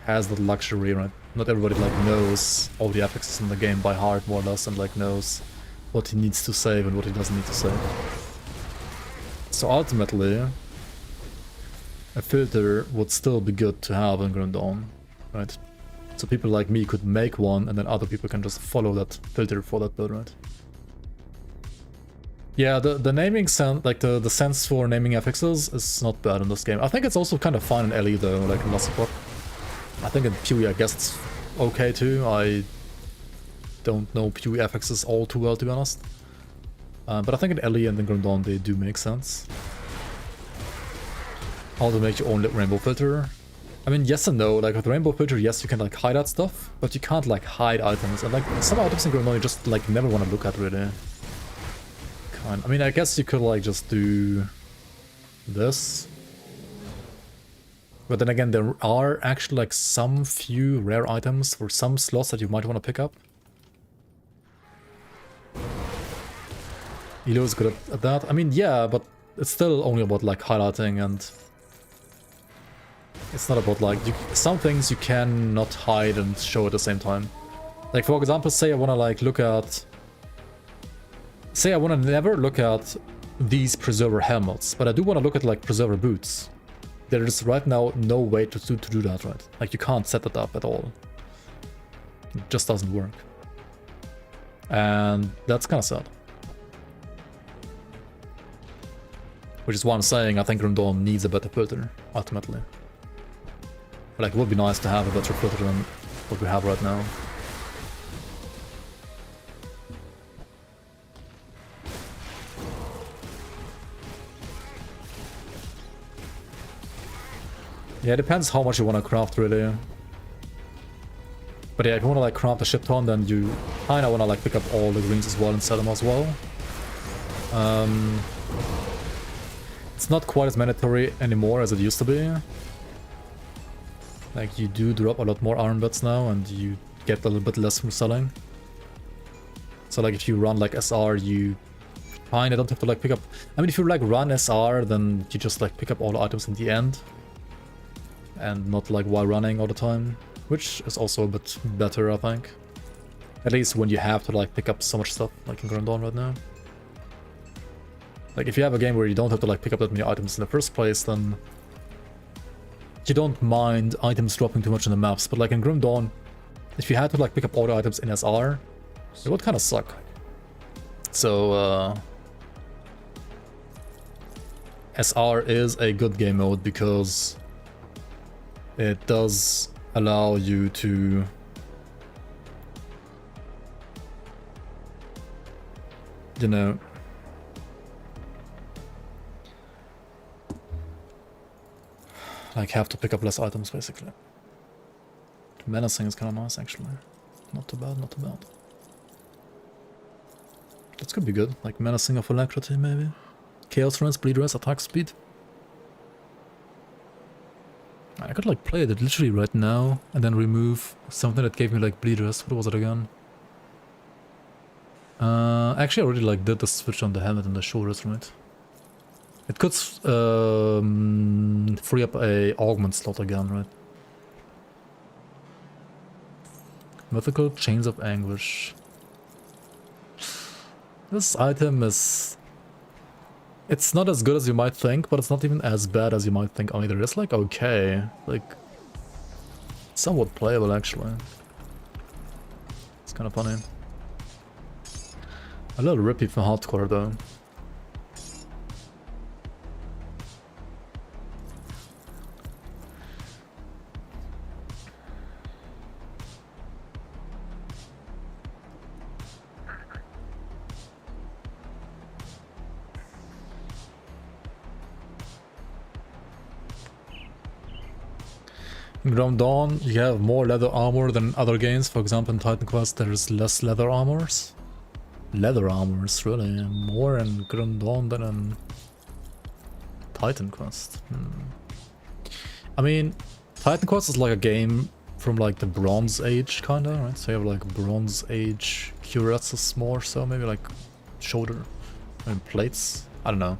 has the luxury, right? Not everybody like knows all the affixes in the game by heart, more or less, and like knows what he needs to save and what he doesn't need to save. So ultimately, a filter would still be good to have in Grim Dawn, right? So people like me could make one, and then other people can just follow that filter for that build, right? Yeah, the naming sense, like the sense for naming affixes is not bad in this game. I think it's also kind of fine in LE though, like in Last Epoch. I think in PoE I guess it's okay too. I don't know PoE affixes all too well, to be honest. But I think in LE and in Grim Dawn they do make sense. How to make your own rainbow filter. I mean, yes and no. Like with Rainbow Filter, yes, you can like hide that stuff, but you can't like hide items. And like some items in Grim Dawn you just like never want to look at really. I mean, I guess you could like just do this. But then again, there are actually like some few rare items for some slots that you might want to pick up. Elo is good at that. I mean, yeah, but it's still only about like highlighting, and it's not about like some things you cannot hide and show at the same time. Like for example, say I want to like look at, say I want to never look at these preserver helmets, but I do want to look at like preserver boots. There is right now no way to do that, right? Like you can't set that up at all. It just doesn't work. And that's kind of sad. Which is why I'm saying I think Grim Dawn needs a better filter, ultimately. But like, it would be nice to have a better filter than what we have right now. Yeah, it depends how much you want to craft, really. But yeah, if you want to like craft a ship ton, then you kind of want to like pick up all the greens as well and sell them as well. It's not quite as mandatory anymore as it used to be. Like, you do drop a lot more iron bits now, and you get a little bit less from selling. So like, if you run like SR, you kind of don't have to like pick up... I mean, if you like run SR, then you just like pick up all the items in the end. And not like while running all the time. Which is also a bit better, I think. At least when you have to like pick up so much stuff, like in Grim Dawn right now. Like, if you have a game where you don't have to like pick up that many items in the first place, then you don't mind items dropping too much in the maps. But like in Grim Dawn, if you had to like pick up all the items in SR, it would kind of suck. So SR is a good game mode because it does allow you to like have to pick up less items, basically. Menacing is kind of nice, actually. Not too bad, not too bad. That could be good, like Menacing of Alacrity, maybe. Chaos Rest, Bleed Rest, Attack Speed. I could like play it literally right now, and then remove something that gave me like Bleed Rest. What was it again? Actually I already like did the switch on the helmet and the shoulders, right? It could free up a augment slot again, right? Mythical Chains of Anguish. This item is... It's not as good as you might think, but it's not even as bad as you might think either. It's like okay. Like... somewhat playable, actually. It's kind of funny. A little rippy for hardcore, though. In Grim Dawn, you have more leather armor than other games. For example, in Titan Quest, there's less leather armors. Leather armors, really. More in Grim Dawn than in Titan Quest. I mean, Titan Quest is like a game from like the Bronze Age, kinda, right? So you have like Bronze Age cuirasses more, so maybe like shoulder and plates. I don't know.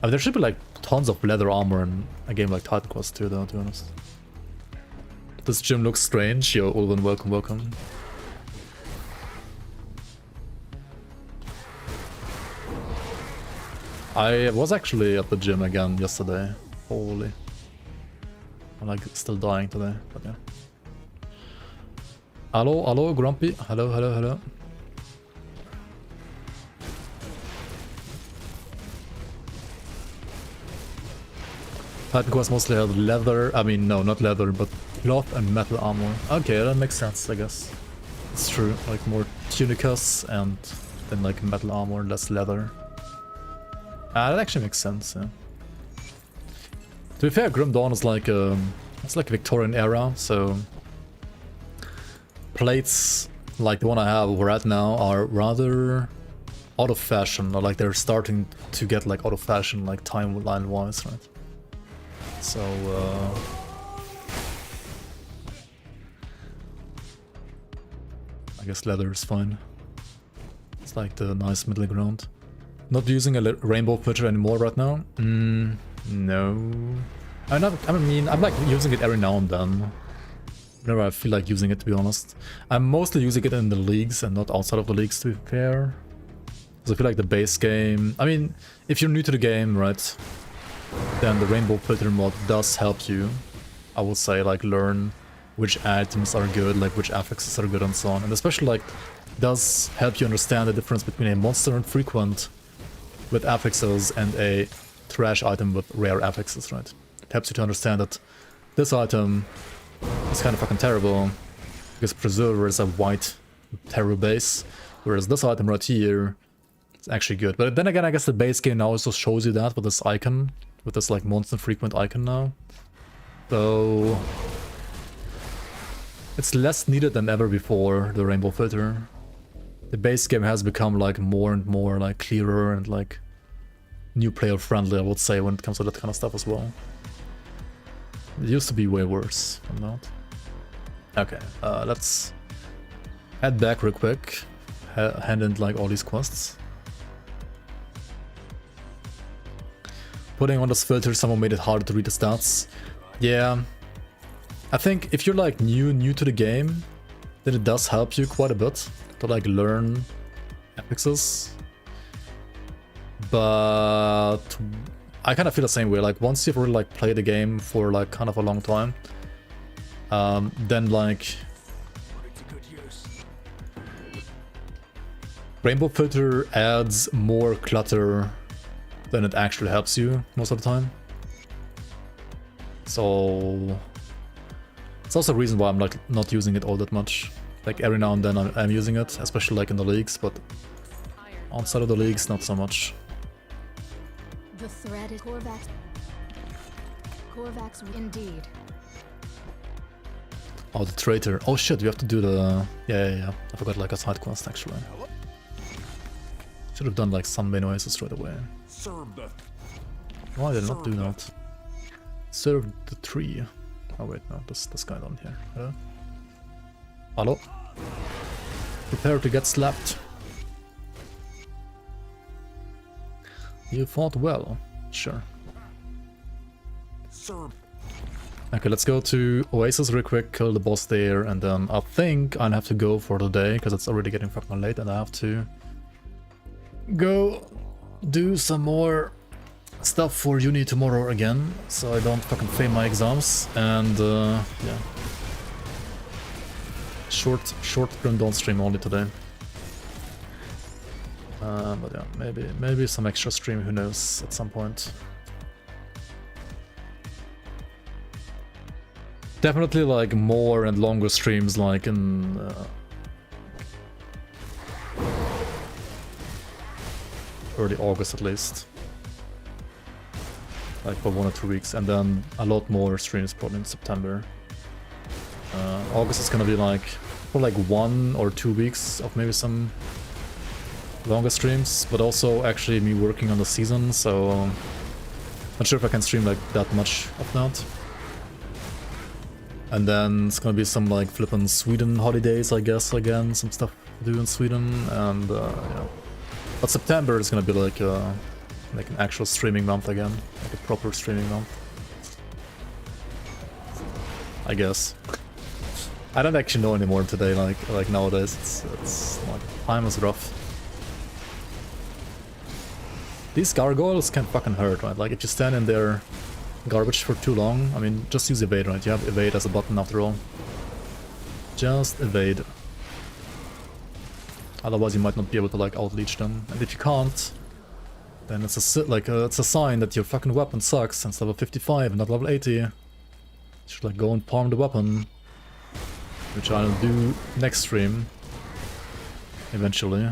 I mean, there should be like tons of leather armor in a game like Titan Quest too, though, to be honest. This gym looks strange. Yo, Ulven, welcome, welcome. I was actually at the gym again yesterday. Holy. I'm like still dying today, but yeah. Hello, hello, Grumpy. Hello, hello, hello. Titan Quest mostly had leather. I mean, no, not leather, but cloth and metal armor. Okay, that makes sense, I guess. It's true. Like more tunicas and then like metal armor, less leather. That actually makes sense, yeah. To be fair, Grim Dawn is like It's like Victorian era, so plates like the one I have right now are rather out of fashion, or like they're starting to get like out of fashion, like timeline wise, right? So I guess leather is fine. It's like the nice middle ground. Not using a rainbow filter anymore right now? No. I'm like using it every now and then. Whenever I feel like using it, to be honest. I'm mostly using it in the leagues and not outside of the leagues, to be fair. Because I feel like the base game... I mean, if you're new to the game, right, then the rainbow filter mod does help you. I would say, like, learn which items are good, like which affixes are good and so on. And especially, like, does help you understand the difference between a monster and frequent with affixes and a trash item with rare affixes, right? It helps you to understand that this item is kind of fucking terrible because Preserver is a white terror base, whereas this item right here is actually good. But then again, I guess the base game now also shows you that with this icon, with this like monster frequent icon now. So it's less needed than ever before, the rainbow filter. The base game has become like more and more like clearer and like new player friendly, I would say, when it comes to that kind of stuff as well. It used to be way worse than that. Okay, let's head back real quick, hand in like all these quests. Putting on this filter, someone made it harder to read the stats. Yeah, I think if you're like new to the game, then it does help you quite a bit to like learn affixes. But I kind of feel the same way. Like once you've really like played the game for like kind of a long time, then like rainbow filter adds more clutter than it actually helps you most of the time. So it's also a reason why I'm like not using it all that much. Like every now and then I'm using it, especially like in the leagues, but outside of the leagues, not so much. The threat is Korvax. Korvax, indeed. Oh, the traitor. Oh shit, we have to do the... Yeah. I forgot like a side quest actually. Should have done like some main oasis straight away. Why did I not do that? Serve the tree. Oh wait, no, this guy down here. Hello? Hello? Prepare to get slapped. You fought well. Sure. Okay, let's go to Oasis real quick, kill the boss there, and then I think I'll have to go for the day, because it's already getting fucking late, and I have to go do some more stuff for uni tomorrow again, so I don't fucking fail my exams, and yeah. Short sprint on stream only today. But yeah, maybe some extra stream, who knows, at some point. Definitely like more and longer streams like in early August at least. Like for 1 or 2 weeks, and then a lot more streams probably in September. August is gonna be like for like 1 or 2 weeks of maybe some longer streams, but also actually me working on the season, so not sure if I can stream like that much of that. And then it's gonna be some like flippin' Sweden holidays, I guess, again, some stuff to do in Sweden, and yeah. But September is gonna be like an actual streaming month again, like a proper streaming month, I guess. I don't actually know anymore today, like nowadays, it's like, time is rough. These gargoyles can fucking hurt, right? Like if you stand in their garbage for too long, I mean, just use evade, right? You have evade as a button after all. Just evade. Otherwise you might not be able to like outleech them. And if you can't, then it's a sign that your fucking weapon sucks and it's level 55 and not level 80. You should like go and palm the weapon, which I'll do next stream, eventually.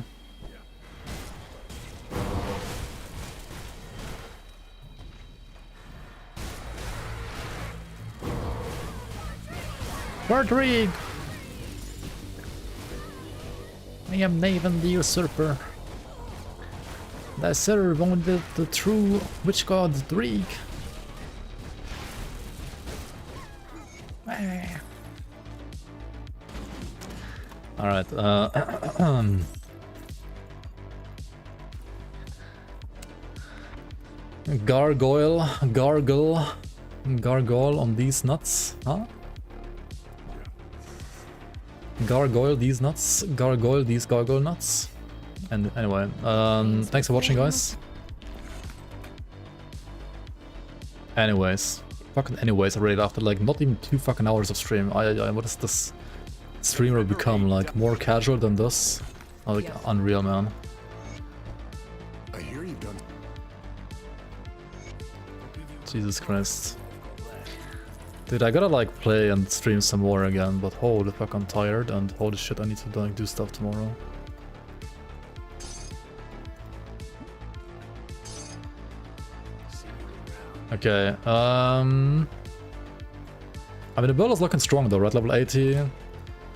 Rodrigue! I am Naven the Usurper. And I serve only the true witch god Drieg. Alright, Gargoyle on these nuts, huh? Gargoyle these nuts, gargoyle these gargoyle nuts. And anyway, thanks for watching, guys. Anyways, already after like not even 2 fucking hours of stream. What is this streamer become, like more casual than this? Like unreal, man. I hear you've done. Jesus Christ. Dude, I gotta like play and stream some more again, but holy fuck, I'm tired, and holy shit, I need to like do stuff tomorrow. Okay, I mean the build is looking strong though, right? Level 80,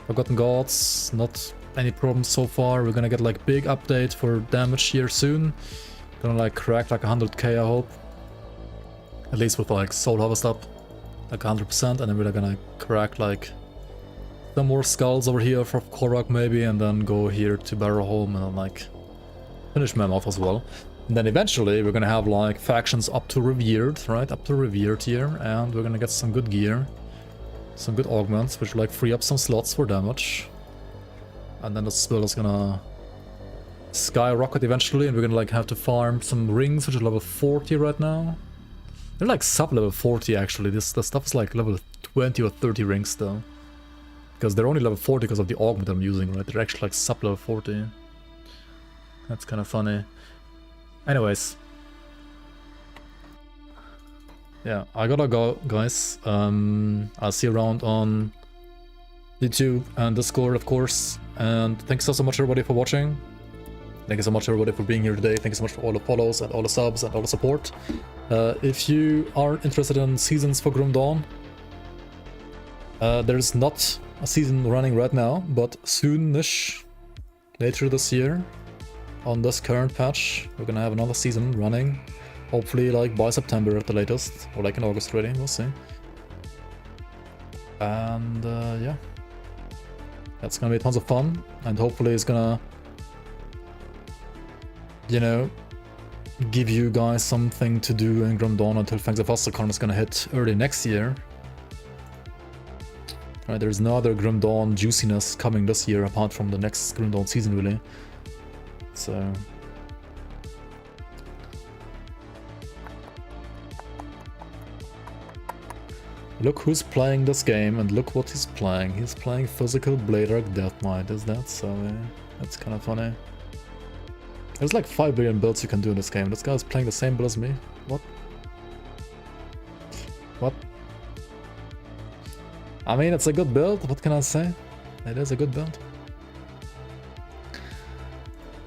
Forgotten Gods, not any problems so far. We're gonna get like big update for damage here soon. Gonna like crack like 100k, I hope. At least with like Soul Harvest up, like 100%, and then we're gonna crack like some more skulls over here for Korok maybe, and then go here to Barrowholm and then like finish Mammoth as well. And then eventually we're gonna have like factions up to Revered, right? Up to Revered here, and we're gonna get some good gear. Some good augments, which will like free up some slots for damage. And then the spell is gonna skyrocket eventually, and we're gonna like have to farm some rings, which are level 40 right now. They're like sub-level 40 actually. The stuff is like level 20 or 30 rings though. Because they're only level 40 because of the augment I'm using, right? They're actually like sub-level 40. That's kind of funny. Anyways. Yeah, I gotta go, guys. I'll see you around on YouTube and Discord, of course. And thanks so much everybody for watching. Thank you so much everybody for being here today. Thank you so much for all the follows and all the subs and all the support. If you are interested in seasons for Grim Dawn, there's not a season running right now, but soon-ish, later this year, on this current patch, we're gonna have another season running. Hopefully like by September at the latest, or like in August already, we'll see. And yeah, that's gonna be tons of fun, and hopefully it's gonna, you know, give you guys something to do in Grim Dawn until Fangs of Ostracon is gonna hit early next year. Right, there's no other Grim Dawn juiciness coming this year apart from the next Grim Dawn season, really. So look who's playing this game, and look what he's playing. He's playing Physical Bladerarch Deathknight, is that so? That's kind of funny. There's like 5 billion builds you can do in this game. This guy's playing the same build as me. What? What? I mean, it's a good build. What can I say? It is a good build.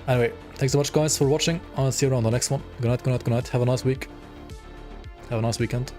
Anyway, thanks so much guys for watching. I'll see you around the next one. Good night, good night, good night. Have a nice week. Have a nice weekend.